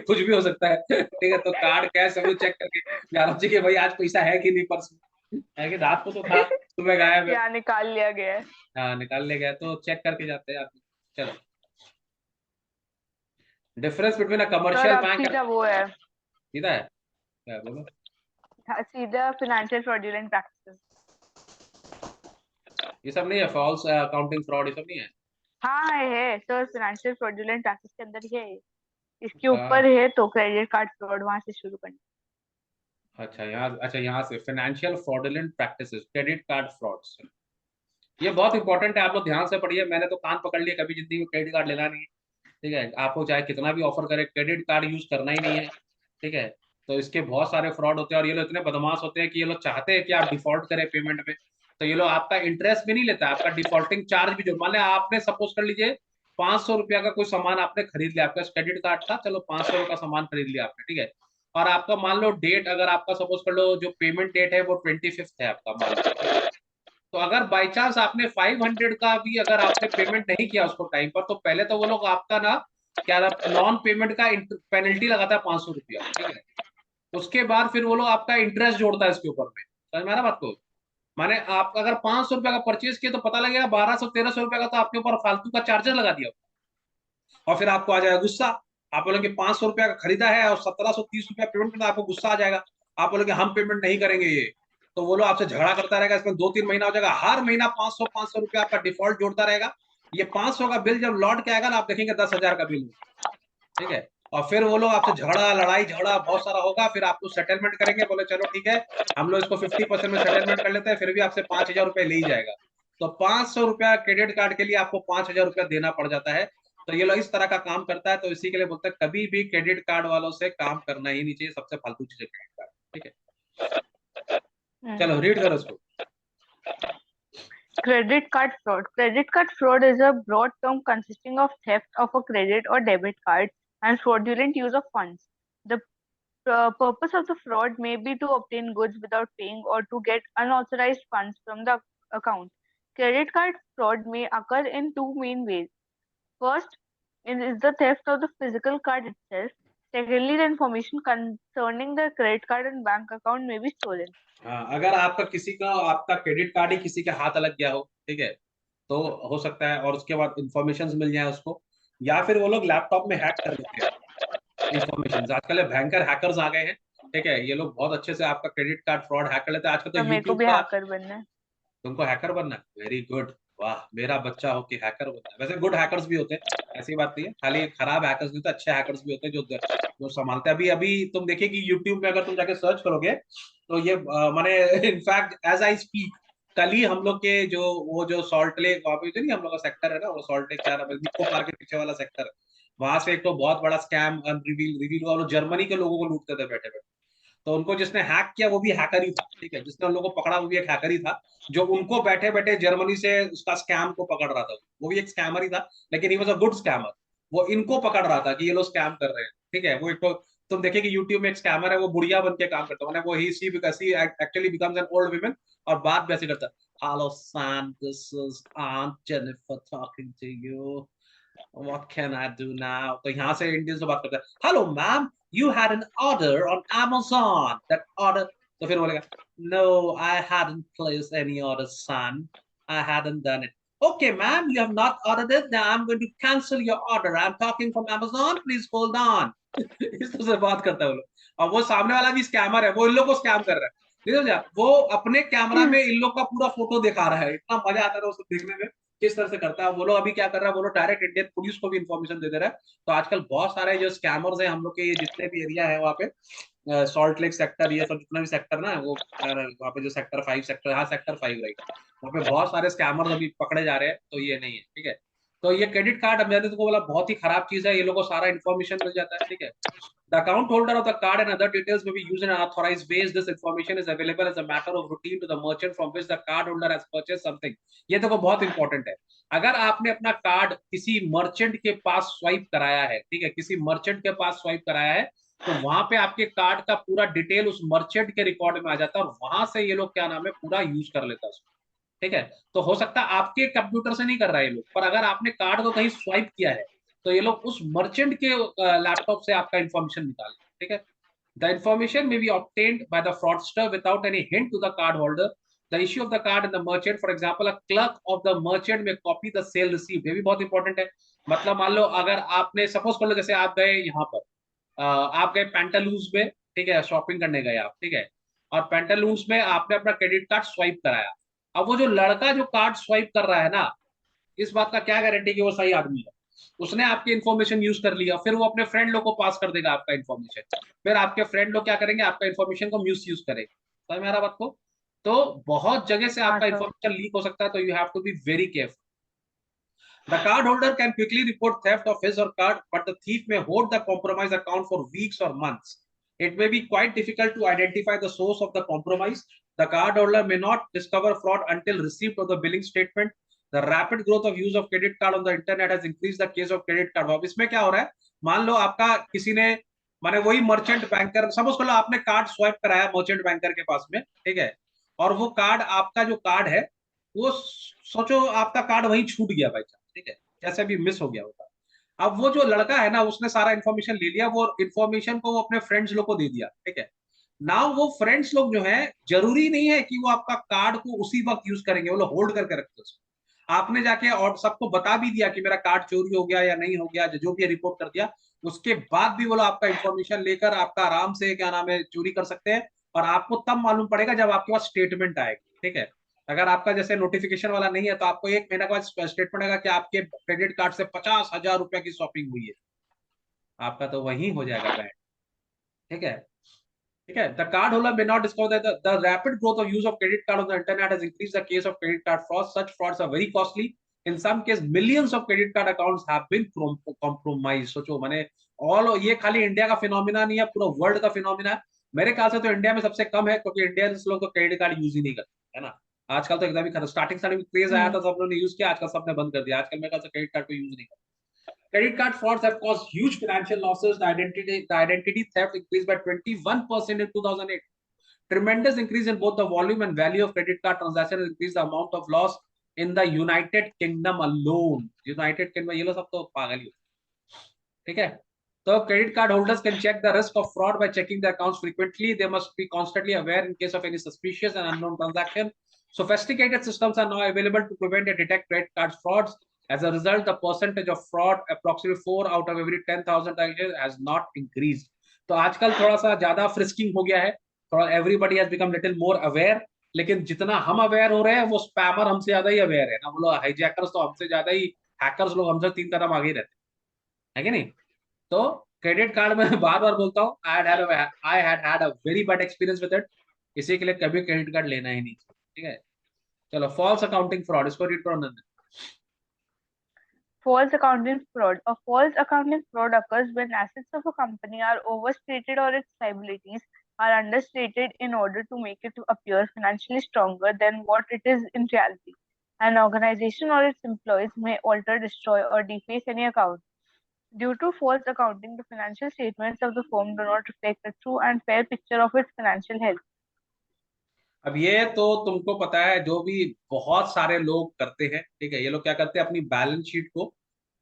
कुछ भी हो सकता है, ठीक है। तो कार्ड कैश सब चेक करके जाना चाहिए कि भाई आज पैसा है कि नहीं पर्स में, है कि रात को तो था, सुबह गायब है। या निकाल लिया गया है। हाँ, निकाल ले गया तो चेक करके जाते हैं आदमी। चलो, difference between a sir commercial अब बैंक, सीधा वो है, सीधा है क्या बोलो। सीधा फाइनेंशियल फ्रॉडुलेंट प्रैक्टिसेस। ये सब नहीं है, फॉल्स अकाउंटिंग फ्रॉड, ये सब नहीं है। हाँ है सर, फाइनेंशियल फ्रॉडुलेंट प्रैक्टिस के अंदर ही है, इसके ऊपर है तो क्रेडिट कार्ड फ्रॉड वहां से शुरू करना। अच्छा, यहाँ से financial fraudulent practices, credit card frauds, ये बहुत इंपॉर्टेंट है, आप लोग ध्यान से पढ़िए। मैंने तो कान पकड़ लिया, कभी जिंदगी में क्रेडिट कार्ड लेना नहीं है, ठीक है। आपको चाहे कितना भी ऑफर करे, क्रेडिट कार्ड यूज करना ही नहीं है, ठीक है। तो इसके बहुत सारे फ्रॉड होते हैं, और ये लोग इतने बदमाश होते हैं कि ये लोग चाहते हैं कि आप डिफॉल्ट करें पेमेंट में। तो ये लोग आपका इंटरेस्ट भी नहीं लेता, आपका डिफॉल्टिंग चार्ज भी, जो मान लिया आपने सपोज कर लीजिए 500 रुपया का कोई सामान आपने खरीद लिया, आपका क्रेडिट कार्ड था, चलो 500 का सामान खरीद लिया आपने, ठीक है। और आपका मान लो डेट, अगर आपका सपोज कर लो जो पेमेंट डेट है वो 25 है आपका, मान लो। तो अगर बाई चांस आपने 500 का भी अगर आपने पेमेंट नहीं किया उसको टाइम पर, तो पहले तो वो लोग आपका ना क्या नॉन पेमेंट का पेनल्टी लगाता है 500 रुपया, ठीक है। उसके बाद फिर वो लोग आपका इंटरेस्ट जोड़ता है इसके ऊपर में, समझ में आ रहा बात को। माने आप अगर 500 रुपया का परचेज किए तो पता लगेगा 1200-1300 रुपया का तो आपके ऊपर फालतू का चार्जेस लगा दिया, और फिर आपको आ जाएगा गुस्सा। आप बोलोगे 500 रुपया का खरीदा है और 1730 रुपया पेमेंट करना, आपको गुस्सा आ जाएगा। आप बोलोगे हम पेमेंट नहीं करेंगे ये, तो वो लोग आपसे झगड़ा करता रहेगा, इसमें 2-3 महीना हो जाएगा, हर महीना 500-500 रुपया आपका डिफॉल्ट जोड़ता रहेगा। ये 500 का बिल जब लौट के आएगा ना, आप देखेंगे 10,000 का बिल, ठीक है। और फिर वो लोग आपसे झगड़ा, लड़ाई झगड़ा बहुत सारा होगा, फिर आपको सेटलमेंट करेंगे, बोले चलो ठीक है हम लोग इसको 50% में सेटलमेंट कर लेते हैं, फिर भी आपसे 5,000 रुपये ले ही जाएगा। तो 500 रुपया क्रेडिट कार्ड के लिए आपको 5,000 रुपया देना पड़ जाता है। तो ये लोग इस तरह का काम करता है, तो इसी के लिए बोलते हैं कभी भी क्रेडिट कार्ड वालों से काम करना ही नहीं चाहिए, सबसे फालतू चीज है क्रेडिट कार्ड, ठीक है। चलो रीड करो इसको। Credit card fraud. Credit card fraud is a broad term consisting of theft of a credit or debit card and fraudulent use of funds. The purpose of the fraud may be to obtain goods without paying or to get unauthorized funds from the account. Credit card fraud may occur in two main ways. First is the theft of the physical card itself. Secondly, the information concerning the credit card and bank account may be stolen. हाँ, अगर आपका किसी का आपका credit card ही किसी के हाथ लग गया हो, ठीक है, तो हो सकता है, और उसके बाद इंफॉर्मेशन मिल जाए उसको, या फिर वो लोग लैपटॉप में हैक कर लेते हैं इंफॉर्मेशन। आजकल भयंकर हैकर्स आ गए हैं, ठीक है। ये लोग बहुत अच्छे से आपका क्रेडिट कार्ड फ्रॉड हैक कर लेते हैं। आजकल तो मेरे को यूट्यूब भी का, हैकर बनना है। तुमको हैकर बनना है, वेरी गुड, वाह, मेरा बच्चा हो कि हैकर बनना है। वैसे गुड हैकर्स भी होते हैं, ऐसी बात नहीं है, खाली खराब हैकर्स नहीं होते, अच्छे हैकर्स भी होते हैं जो संभालते हैं। अभी अभी तुम देखिए कि यूट्यूब में अगर तुम जाके सर्च करोगे तो ये माने इनफैक्ट एज आई स्पीक, कल ही हम लोग के जो वो जो सॉल्ट लेक वहाँ पे जो नहीं हम लोग का सेक्टर है ना, वो सॉल्ट लेक क्या नाम है, निको पार्क के पीछे वाला सेक्टर, वहां से एक तो बहुत बड़ा स्कैम रिवील रिवील हुआ, वो जर्मनी के लोगों को लूटते थे बैठे बैठे। तो उनको जिसने हैक किया वो भी हैकर ही था, ठीक है। जिसने उन लोगों को पकड़ा वो भी एक हैकर ही था, जो उनको बैठे बैठे जर्मनी से उसका स्कैम को पकड़ रहा था। वो भी एक स्कैमर ही था, लेकिन he was a good scammer. वो इनको पकड़ रहा था कि ये लोग स्कैम कर रहे हैं, ठीक है। वो एक तो तुम देखिए कि यूट्यूब में एक स्कैमर है, वो बुढ़िया बन के काम करता है, वो ही she actually becomes an old woman, और बात भी ऐसे करता है, hello Sam, this is Aunt Jennifer talking to you, what can I do now? तो यहाँ से इंडियन से बात करता है, hello ma'am, you had an order on Amazon, that order, तो फिर बोलेगा, no, I hadn't placed any order son, I hadn't done it. Okay ma'am, you have not ordered it, now I'm going to cancel your order, I'm talking from Amazon, please hold on. इस तरह से बात करता है वो लोग, और वो सामने वाला भी स्कैमर है, वो इन लोग को स्कैम कर रहा है। नहीं समझा, वो अपने कैमरा में इन लोग का पूरा फोटो दिखा रहा है, इतना मजा आता है उसको देखने में किस तरह से करता है। वो लोग अभी क्या कर रहा है, वो लोग डायरेक्ट इंडियन पुलिस को भी इन्फॉर्मेशन दे दे रहा है। तो आजकल बहुत सारे जो स्कैमर्स हैं हम लोग के, ये जितने भी एरिया है वहाँ पे, सॉल्ट लेक सेक्टर, ये सब जितना भी सेक्टर ना वो, वहाँ पे जो सेक्टर 5 सेक्टर, हाँ सेक्टर 5 राइट, वहाँ पे बहुत सारे स्कैमर्स अभी पकड़े जा रहे हैं। तो ये नहीं है, ठीक है। तो ये क्रेडिट कार्ड, मैंने तुमको बोला बहुत ही खराब चीज है, ये लोगों को सारा इन्फॉर्मेशन मिल जाता है, ठीक है। The account holder of the card and other details may be used in an authorized ways. This information is available as a matter of routine to the merchant from which the card holder has purchased something. ये देखो बहुत important है। अगर आपने अपना card किसी merchant के पास swipe कराया है, ठीक है, किसी मर्चेंट के पास स्वाइप कराया है, तो वहां पे आपके कार्ड का पूरा डिटेल उस मर्चेंट के रिकॉर्ड में आ जाता है, और वहां से ये लोग क्या नाम है पूरा यूज कर लेता है उसको, ठीक है। तो हो सकता है आपके कंप्यूटर से नहीं कर रहा है ये लोग, पर अगर आपने कार्ड को कहीं स्वाइप किया है तो ये लोग उस मर्चेंट के लैपटॉप से आपका इंफॉर्मेशन निकाल, ठीक है। The information may be obtained by the fraudster without any hint to the card holder. The issue of the card and the merchant, for example a clerk of the merchant may copy the sale received, ये भी बहुत important है। मतलब मान लो अगर आपने suppose कर लो, जैसे आप गए यहाँ पर, आप गए पैंटालूज में, ठीक है, शॉपिंग करने गए आप, ठीक है, और पैंटालूज में आपने अपना क्रेडिट कार्ड स्वाइप कराया। अब वो जो लड़का जो कार्ड स्वाइप कर रहा है ना, इस बात का क्या गारंटी कि वो सही आदमी है। उसने आपकी इन्फॉर्मेशन यूज कर लिया, फिर वो अपने फ्रेंड लोग को पास कर देगा आपका इन्फॉर्मेशन, फिर आपके फ्रेंड लोग क्या करेंगे, आपका इन्फॉर्मेशन को मिस यूज करेंगे। समझ में आ रहा बात को? तो बहुत जगह से हाँ आपका सर। इन्फॉर्मेशन लीक हो सकता है, तो you have to be very careful. The card holder can quickly report theft of his or card, but the thief may hold the compromised account for weeks or months. It may be quite difficult to identify the source of the compromise. The card holder may not discover fraud until receipt of the billing statement. The rapid growth of use of credit card on the internet has increased the case of credit card. अब इसमें क्या हो रहा है, मान लो आपका किसी ने, माने वही मर्चेंट बैंकर, सपोज कर लो आपने कार्ड स्वाइप कराया मर्चेंट बैंकर के पास में, ठीक है, और वो कार्ड, आपका जो कार्ड है, वो सोचो आपका कार्ड वहीं छूट गया भाई, ठीक है, कैसे भी मिस हो गया होता। अब वो जो लड़का है ना, उसने सारा इन्फॉर्मेशन ले लिया, वो इन्फॉर्मेशन को वो अपने फ्रेंड्स लोग को दे दिया, ठीक है। नाउ वो फ्रेंड्स लोग जो है, जरूरी नहीं है कि वो आपका कार्ड को उसी वक्त यूज करेंगे, वो लोग होल्ड करके रखते हैं उसको। आपने जाके और सबको बता भी दिया कि मेरा कार्ड चोरी हो गया या नहीं हो गया, जो भी रिपोर्ट कर दिया, उसके बाद भी वो लोग आपका इन्फॉर्मेशन लेकर आपका आराम से क्या नाम है चोरी कर सकते हैं। और आपको तब मालूम पड़ेगा जब आपके पास स्टेटमेंट आएगा, ठीक है। अगर आपका जैसे नोटिफिकेशन वाला नहीं है, तो आपको 1 महीने के बाद स्टेटमेंट आएगा कि आपके क्रेडिट कार्ड से 50,000 रुपए की शॉपिंग हुई है, आपका तो वही हो जाएगा बैंड, ठीक है। ठीक है, the card holder may not discover that the rapid growth of use of credit card on the internet has increased the case of credit card fraud. Such frauds are very costly. In some cases, millions of credit card accounts have been compromised. सोचो, माने all, ये खाली India का phenomena नहीं है, पूरा world का phenomena है। मेरे ख्याल से तो इंडिया में सबसे कम है, क्योंकि इंडिया से लोग तो क्रेडिट कार्ड यूज ही नहीं करते, है ना। आजकल तो एकदम ही खत्म, स्टार्टिंग में क्रेज आया था, सब लोगों ने यूज किया, आजकल सबने बंद कर दिया। आजकल मेरे ख्याल से क्रेडिट कार्ड को यूज नहीं करते। Credit card frauds have caused huge financial losses. The identity theft increased by 21% in 2008. Tremendous increase in both the volume and value of credit card transactions has increased the amount of loss in the United Kingdom alone. United Kingdom, ये लोग सब तो पागल ही, ठीक है। So credit card holders can check the risk of fraud by checking their accounts frequently. They must be constantly aware in case of any suspicious and unknown transaction. Sophisticated systems are now available to prevent and detect credit card frauds. As a result, the percentage of fraud, approximately 4 out of every 10,000 transactions, has not increased. तो आजकल थोड़ा सा ज्यादा frisking हो गया है, थोड़ा everybody has become little more aware. लेकिन जितना हम अवेयर हो रहे हैं, वो स्पैमर हमसे ज्यादा ही अवेयर है ना, वो लोग हाईजैकर्स तो हमसे ज्यादा ही, हैकर्स लोग हमसे 3 कदम आगे ही रहते हैं, है कि नहीं। तो क्रेडिट कार्ड में बार बार बोलता हूँ, I had had a very bad experience with it. इसी के लिए कभी क्रेडिट कार्ड लेना ही नहीं, ठीक है। चलो, फॉल्स अकाउंटिंग फ्रॉड, इसको रीड करो नंदन। False accounting fraud. A false accounting fraud occurs when assets of a company are overstated or its liabilities are understated in order to make it appear financially stronger than what it is in reality. An organization or its employees may alter, destroy, or deface any account. Due to false accounting, the financial statements of the firm do not reflect a true and fair picture of its financial health. अब ये तो तुमको पता है, जो भी बहुत सारे लोग करते हैं, ठीक है, ये लोग क्या करते हैं, अपनी बैलेंस शीट को,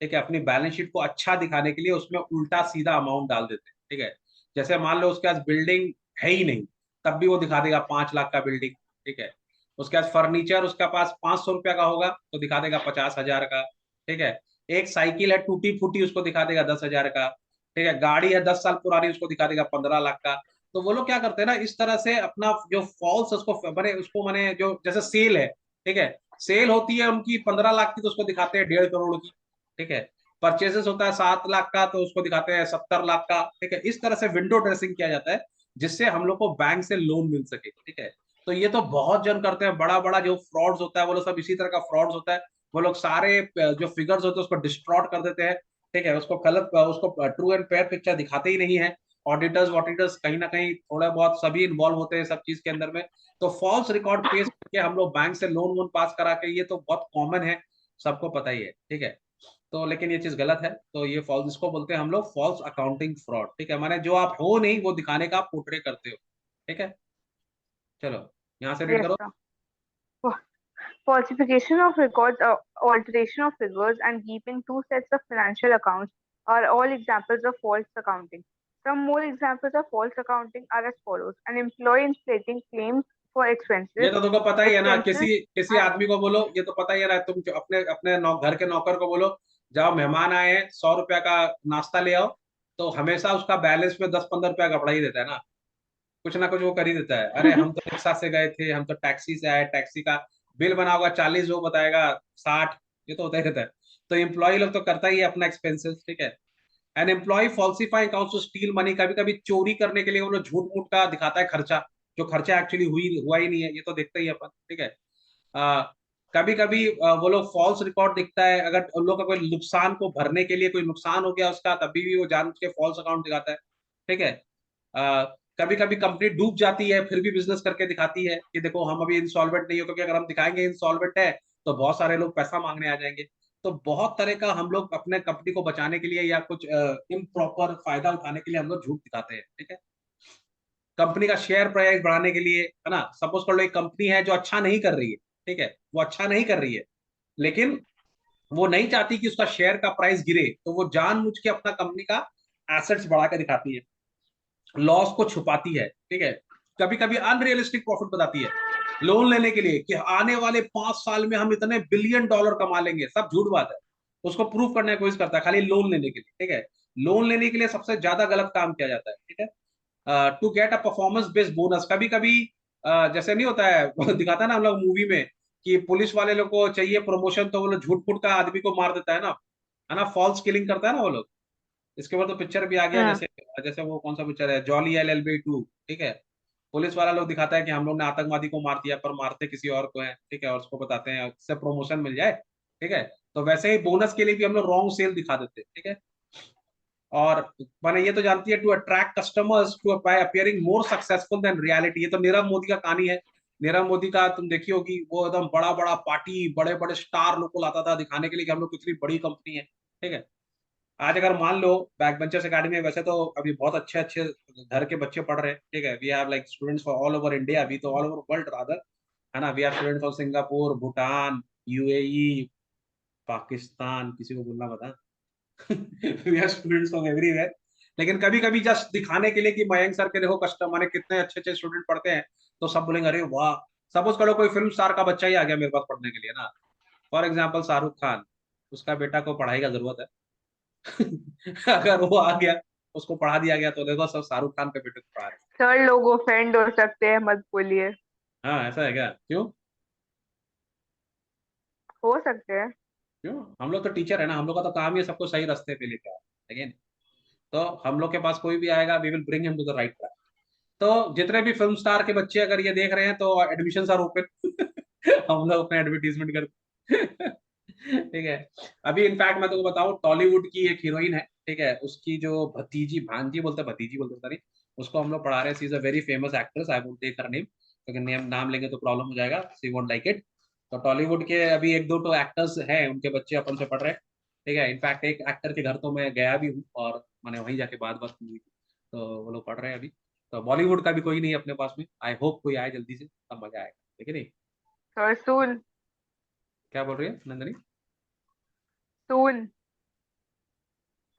ठीक है, अपनी बैलेंस शीट को अच्छा दिखाने के लिए उसमें उल्टा सीधा अमाउंट डाल देते हैं, ठीक है। जैसे मान लो उसके पास बिल्डिंग है ही नहीं, तब भी वो दिखा देगा 5 लाख का बिल्डिंग, ठीक है। उसके पास फर्नीचर उसका पास 500 रुपया का होगा, तो दिखा देगा 50,000 का, ठीक है। एक साइकिल है टूटी फूटी, उसको दिखा देगा 10,000 का, ठीक है। गाड़ी है 10 साल पुरानी, उसको दिखा देगा 15 लाख का। तो वो लोग क्या करते हैं ना, इस तरह से अपना जो फॉल्स उसको मैंने जो जैसे सेल है, ठीक है, सेल होती है उनकी 15 लाख की, तो उसको दिखाते हैं 1.5 करोड़ की, ठीक है। परचेसेस होता है 7 लाख का, तो उसको दिखाते हैं 70 लाख का, ठीक है। इस तरह से विंडो ड्रेसिंग किया जाता है जिससे हम लोग को बैंक से लोन मिल सके, ठीक है। तो ये तो बहुत जन करते हैं, बड़ा बड़ा जो फ्रॉड्स होता है वो लोग सब इसी तरह का फ्रॉड्स होता है। वो लोग सारे जो फिगर्स होते हैं उसको डिस्ट्रॉट कर देते हैं, ठीक है, उसको गलत, उसको ट्रू एंड फेयर पिक्चर दिखाते ही नहीं है। ऑडिटर्स वॉडिटर्स कहीं ना कहीं थोड़ा बहुत सभी इन्वॉल्व होते हैं सब चीज के अंदर में। तो फॉल्स रिकॉर्ड पेश करके हम लोग बैंक से लोन वोन पास करा के, ये तो बहुत कॉमन है, सबको पता ही है, ठीक है। तो लेकिन ये चीज गलत है, तो ये फॉल्स, इसको बोलते हैं हम लोग फॉल्स अकाउंटिंग फ्रॉड, ठीक है। माने जो आप हो नहीं वो दिखाने का आप पोर्ट्रे करते हो, ठीक है। चलो यहाँ से रीड Yes, करो। sir. Falsification of records, alteration of figures, and keeping two sets of financial accounts are all examples of false accounting. Some more examples of false accounting are as follows: an employee inflating claims for ये expenses, तो तुमको पता ही है ना, expenses, किसी किसी and आदमी को बोलो, ये तो पता ही है ना, तुम जो अपने अपने घर के नौकर को बोलो, जाओ मेहमान आए हैं 100 रुपया का नाश्ता ले आओ, तो हमेशा उसका बैलेंस में 10-15 रुपया कपड़ा ही देता है ना, कुछ ना कुछ वो कर ही देता है। अरे हम तो रिक्शा से गए थे, हम तो टैक्सी से आए, टैक्सी का बिल बना होगा 40, वो बताएगा 60, ये तो होता ही रहता है। तो एम्प्लॉय लोग तो करता ही है अपना एक्सपेंसेस, ठीक है। An employee falsify accounts to steal money, कभी कभी चोरी करने के लिए वो लोग झूठ मूठ का दिखाता है खर्चा, जो खर्चा एक्चुअली हुआ ही नहीं है, ये तो देखते ही अपन, ठीक है। कभी कभी वो लोग फॉल्स रिकॉर्ड दिखता है, अगर उन लोग का कोई नुकसान को भरने के लिए कोई नुकसान हो गया उसका, तभी भी वो जान के फॉल्स अकाउंट दिखाता है, ठीक है। कभी कभी कंपनी डूब जाती है फिर भी बिजनेस करके दिखाती है कि देखो हम अभी इंसॉल्वेंट नहीं हो, क्योंकि अगर हम दिखाएंगे इंसॉल्वेंट है तो बहुत सारे लोग पैसा मांगने आ जाएंगे। तो बहुत तरह का हम लोग अपने कंपनी को बचाने के लिए या कुछ इम्प्रॉपर फायदा उठाने के लिए हम लोग झूठ दिखाते हैं, ठीक है। कंपनी का शेयर प्राइस बढ़ाने के लिए, है ना, सपोज कर लो एक कंपनी है जो अच्छा नहीं कर रही है, ठीक है, वो अच्छा नहीं कर रही है, लेकिन वो नहीं चाहती कि उसका शेयर का प्राइस गिरे, तो वो जानबूझ के अपना कंपनी का एसेट्स बढ़ा के दिखाती है, लॉस को छुपाती है, ठीक है। कभी कभी अनरियलिस्टिक प्रॉफिट बताती है लोन लेने के लिए, कि आने वाले 5 साल में हम इतने बिलियन डॉलर कमा लेंगे, सब झूठ बात है। उसको प्रूव करने की कोशिश करता है खाली लोन लेने के लिए, ठीक है। लोन लेने के लिए सबसे ज्यादा गलत काम किया जाता है, ठीक है। To get a performance based bonus, कभी कभी जैसे नहीं होता है वो दिखाता है ना हम लोग मूवी में, कि पुलिस वाले लोग को चाहिए प्रमोशन, तो वो लोग झूठ फूट का आदमी को मार देता है ना, फॉल्स किलिंग करता है ना वो लोग। इसके बाद तो पिक्चर भी आ गया, yeah. जैसे जैसे वो कौन सा पिक्चर है, जॉली LLB 2, ठीक है। पुलिस वाला लोग दिखाता है कि हम लोग ने आतंकवादी को मार दिया, पर मारते किसी और को है, ठीक है, और उसको बताते हैं उससे प्रमोशन मिल जाए, ठीक है। तो वैसे ही बोनस के लिए भी हम लोग रॉन्ग सेल दिखा देते हैं, ठीक है। और मैंने ये तो जानती है, to attract customers to buy appearing more successful than reality, ये तो नीरव मोदी का कहानी है। नीरव मोदी का तुम देखी होगी, वो एकदम बड़ा बड़ा पार्टी, बड़े बड़े स्टार लोग को लाता था दिखाने के लिए कि हम लोग कितनी बड़ी कंपनी है, ठीक है। आज अगर मान लो बैक बेंचर्स अकेडमी में, वैसे तो अभी बहुत अच्छे अच्छे घर के बच्चे पढ़ रहे हैं, ठीक है, we have like students for all over India, अभी तो ऑल ओवर वर्ल्ड रादर, है ना। We have students from Singapore, Bhutan, UAE, Pakistan, किसी को बोलना बता we have students from everywhere. लेकिन कभी कभी जस्ट दिखाने के लिए कि मयंक सर के देखो कस्टमर माने कितने अच्छे अच्छे स्टूडेंट पढ़ते हैं, तो सब बोलेंगे अरे वाह। सपोज करो कोई फिल्म स्टार का बच्चा ही आ गया मेरे पास पढ़ने के लिए ना, फॉर एग्जाम्पल शाहरुख खान, उसका बेटा को पढ़ाई का जरूरत है अगर वो आ गया, उसको पढ़ा दिया गया, तो देखो सब शाहरुख खान के बेटे को पढ़ा रहे हैं। सर लोग ऑफेंड हो सकते हैं, मत बोलिए। हाँ ऐसा है क्या, क्यों? हो सकते हैं। क्यों, हम लोग तो टीचर है ना, हम लोग का तो काम ही है सबको सही रास्ते पे लेके आए, लेकिन तो हम लोग के पास कोई भी आएगा, we will bring him to the right track. तो जितने भी फिल्म स्टार के बच्चे अगर ये देख रहे हैं, तो एडमिशन आर ओपन हम लोग अपने एडवर्टीजमेंट करते ठीक है। अभी इनफैक्ट मैं तुमको बताऊं, टॉलीवुड की एक हीरोइन है, ठीक है, उसकी जो भतीजी, भांजी बोलते हैं, भतीजी बोलते हैं, पता नहीं, उसको हम लोग पढ़ा रहे हैं। She is a very famous actress, I won't take her name, क्योंकि नेम नाम लेंगे तो प्रॉब्लम हो जाएगा, सी वोंट लाइक इट। तो टॉलीवुड के अभी एक दो तो एक्टर्स हैं, उनके बच्चे अपन से पढ़ रहे हैं, ठीक है। इनफैक्ट एक एक्टर के घर तो मैं गया भी हूँ, और मैंने वहीं जाके बात हुई थी, तो वो लोग पढ़ रहे हैं अभी। तो बॉलीवुड का भी कोई नहीं है अपने पास में, आई होप कोई आए जल्दी से, तब मजा आएगा, ठीक है नहीं? सर सून। क्या बोल रही है नंदनी? सून।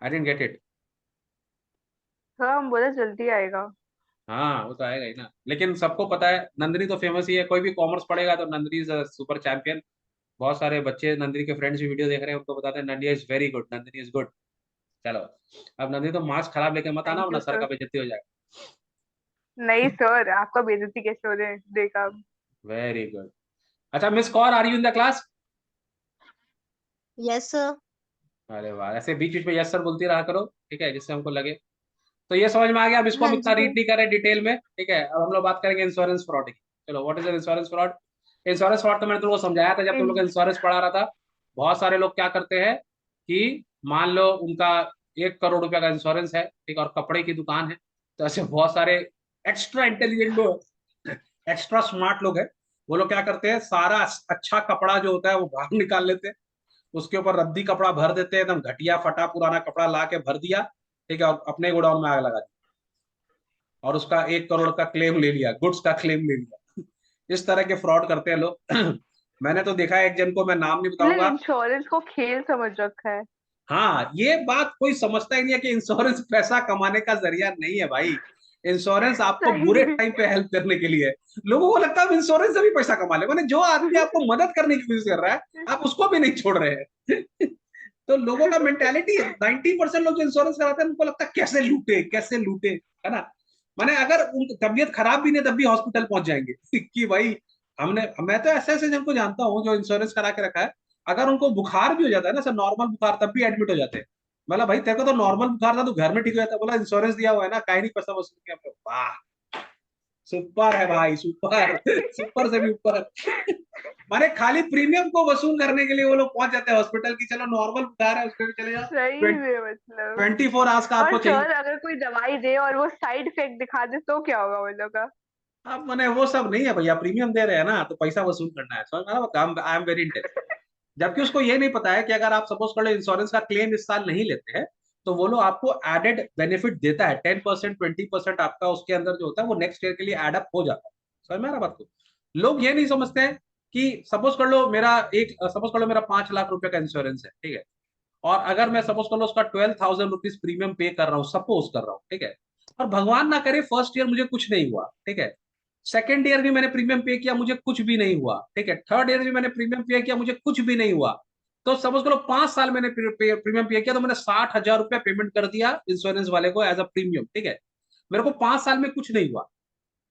आई डेंट गेट इट। सर हम बोले जल्दी आएगा। हाँ वो तो आएगा ही ना, लेकिन सबको पता है नंदिनी तो फेमस ही है, कोई भी कॉमर्स पढ़ेगा तो नंदिनी इज सुपर चैंपियन। बहुत सारे बच्चे नंदिनी के फ्रेंड्स भी वीडियो देख रहे हैं, उनको बताते हैं Nandini is very good, Nandini is good. चलो, अब नंदिनी तो मार्क्स खराब लेके मत आना, थैंक वरना यू सर सर। का बेइज्जती हो जाएगा। नहीं सर, आपका बेइज्जती कैसे हो रहे देखा। Very good. अच्छा miss Kaur, are you in the class? Yes, sir. अरे वाह, ऐसे बीच बीच में यस सर बोलती रहा करो, ठीक है, जिससे हमको लगे। तो ये समझ में आ गया। अब इसको हम हाँ इतना जी रीड सर. नहीं कर रहे डिटेल में, ठीक है। अब हम लोग बात करेंगे इंश्योरेंस फ्रॉड की। चलो, what is an insurance fraud? Insurance fraud तो मैंने तुमको समझाया था जब तुम लोग इन इंश्योरेंस पढ़ा रहा था। बहुत सारे लोग क्या करते हैं कि मान लो उनका 1 करोड़ रुपया का इंश्योरेंस है, ठीक है, और कपड़े की दुकान है। तो ऐसे बहुत सारे एक्स्ट्रा इंटेलिजेंट लोग, एक्स्ट्रा स्मार्ट लोग हैं, वो लोग क्या करते हैं, सारा अच्छा कपड़ा जो होता है वो बाहर निकाल लेते हैं, उसके ऊपर रद्दी कपड़ा भर देते हैं, एकदम घटिया फटा पुराना कपड़ा ला के भर दिया, ठीक है, और अपने गोडाउन में आग लगा दी, और उसका 1 करोड़ का क्लेम ले लिया, गुड्स का क्लेम ले लिया। इस तरह के फ्रॉड करते हैं लोग। मैंने तो देखा है एक जन को, मैं नाम नहीं मतलब बताऊंगा। इंश्योरेंस को खेल समझ रखा है। हाँ, ये बात कोई समझता ही नहीं है कि इंश्योरेंस पैसा कमाने का जरिया नहीं है भाई। इंश्योरेंस आपको सही बुरे में। टाइम पे हेल्प करने के लिए है। लोगों को लगता है इंश्योरेंस से भी पैसा कमा ले, मैंने जो आदमी आपको मदद करने की कोशिश कर रहा है, आप उसको भी नहीं छोड़ रहे हैं। तो लोगों का मेंटेलिटी, 90% लोग जो इंश्योरेंस कराते हैं उनको लगता है कैसे लूटे कैसे लूटे, है ना। माने अगर उनकी तबीयत खराब भी नहीं तब भी हॉस्पिटल पहुंच जाएंगे। कि भाई हमने, मैं तो ऐसे ऐसे जन को जानता हूँ जो इंश्योरेंस करा के रखा है, अगर उनको बुखार भी हो जाता है ना सर, नॉर्मल बुखार, तब भी एडमिट हो जाते हैं। मतलब भाई तेरे को तो नॉर्मल बुखार था, तो घर में ठीक हो जाता है, बोला इंश्योरेंस दिया हुआ है ना, काहे नहीं पैसा वसूल किया। वाह, सुपर है भाई, सुपर। सुपर से भी ऊपर। माने खाली प्रीमियम को वसूल करने के लिए वो लोग पहुंच जाते हैं हॉस्पिटल की, चलो नॉर्मल बुखार है उसमें भी चले जाओ, सही में मतलब। 24 आवर्स का और आपको चाहिए। सर अगर कोई दवाई दे और वो साइड इफेक्ट दिखा दे तो क्या होगा उन लोगों का। अब मैंने वो सब नहीं है भैया, प्रीमियम दे रहे हैं ना, तो पैसा वसूल करना है, समझ में आई एम वेरी इंटेलिजेंट। जबकि उसको ये नहीं पता है कि अगर आप सपोज कर लो इंश्योरेंस का क्लेम इस साल नहीं लेते हैं, तो वो लोग आपको एडेड बेनिफिट देता है, 10% 20% आपका उसके अंदर जो होता है वो नेक्स्ट ईयर के लिए एड अप हो जाता है। समझ में आ रहा बात को? लोग ये नहीं समझते हैं कि सपोज कर लो मेरा 5 लाख रुपए का इंश्योरेंस है, ठीक है, और अगर मैं सपोज कर लो उसका 12,000 रुपीज प्रीमियम पे कर रहा हूँ, सपोज कर रहा हूँ, ठीक है, और भगवान ना करे फर्स्ट ईयर मुझे कुछ नहीं हुआ, ठीक है, सेकेंड ईयर भी मैंने प्रीमियम पे किया, मुझे कुछ भी नहीं हुआ, ठीक है, थर्ड ईयर भी मैंने प्रीमियम पे किया, मुझे कुछ भी नहीं हुआ, तो सपोज करो 5 साल मैंने प्रीमियम पे किया, तो मैंने 60,000 रुपया पेमेंट कर दिया इंश्योरेंस वाले को एज अ प्रीमियम, ठीक है, मेरे को 5 साल में कुछ नहीं हुआ।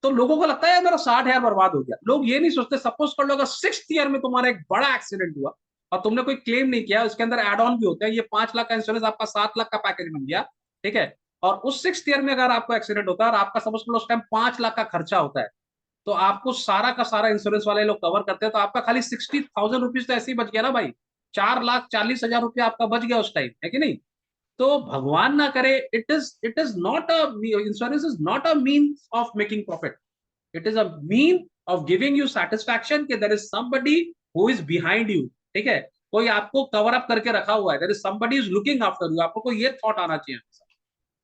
तो लोगों को लगता है मेरा 60,000 बर्बाद हो गया। लोग ये नहीं सोचते, सपोज कर लो अगर 6th ईयर में तुम्हारा एक बड़ा एक्सीडेंट हुआ और तुमने कोई क्लेम नहीं किया, उसके अंदर एड ऑन भी होता है, ये 5 लाख का इंश्योरेंस आपका 7 लाख का पैकेज बन गया, ठीक है, और उस 6th ईयर में अगर आपको एक्सीडेंट होता है और आपका सपोज कर लो उस टाइम 5 लाख का खर्चा होता है, तो आपको सारा का सारा इंश्योरेंस वाले लोग कवर करते हैं, तो आपका खाली 60,000 रुपीज तो ऐसे ही बच गया ना भाई। 4,40,000 रुपया आपका बच गया उस टाइम, है कि नहीं? तो भगवान ना करे, it is not a, insurance is not a means of making profit, it is a mean of giving you satisfaction कि there is somebody who is behind you, ठीक है, कोई आपको कवर अप करके रखा हुआ है, there is somebody is looking after you, आपको कोई ये थॉट आना चाहिए हमेशा।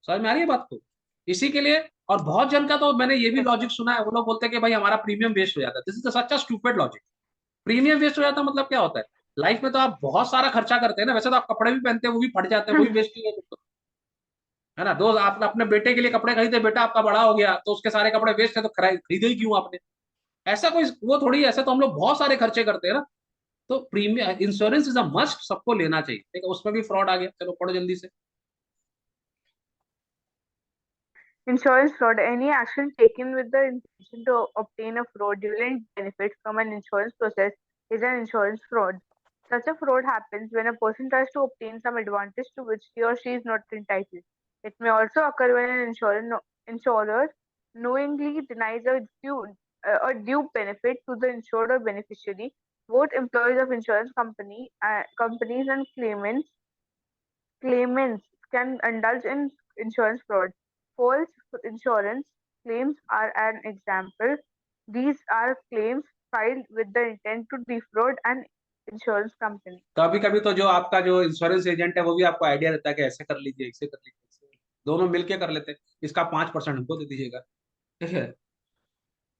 समझ में आ रही है बात को? इसी के लिए, और बहुत जन का तो मैंने ये भी यस सर। लॉजिक सुना है, वो लोग बोलते हैं कि भाई हमारा प्रीमियम वेस्ट हो जाता है, this is such a stupid logic. Premium waste हो जाता है मतलब क्या होता है? लाइफ में तो आप बहुत सारा खर्चा करते हैं ना, वैसे तो आप कपड़े भी पहनते हैं वो भी फट जाते हैं, वो भी वेस्ट ही है, है ना। दो आप अपने बेटे के लिए कपड़े खरीदे, बेटा आपका बड़ा हो गया तो उसके सारे कपड़े वेस्ट है, तो खरीदे ही क्यों आपने? ऐसा कोई वो थोड़ी, ऐसा तो हम लोग बहुत सारे खर्चे करते हैं ना। तो premium insurance is a must, सबको लेना चाहिए, ठीक है। उसमें भी फ्रॉड आ गया, चलो पढ़ो जल्दी से। Insurance fraud. Any action taken with the intention to obtain a fraudulent benefit from an insurance process is an insurance fraud. Such a fraud happens when a person tries to obtain some advantage to which he or she is not entitled. It may also occur when an insurer knowingly denies a due benefit to the insured or beneficiary. Both employees of insurance companies and claimants can indulge in insurance fraud. False insurance claims are an example. These are claims filed with the intent to defraud an insurance company. कभी कभी तो जो आपका जो insurance agent है वो भी आपको आइडिया देता है कि ऐसे कर लीजिए, ऐसे कर लीजिए, दोनों मिलके कर लेते हैं, इसका 5% हमको दे दीजिएगा, ठीक है।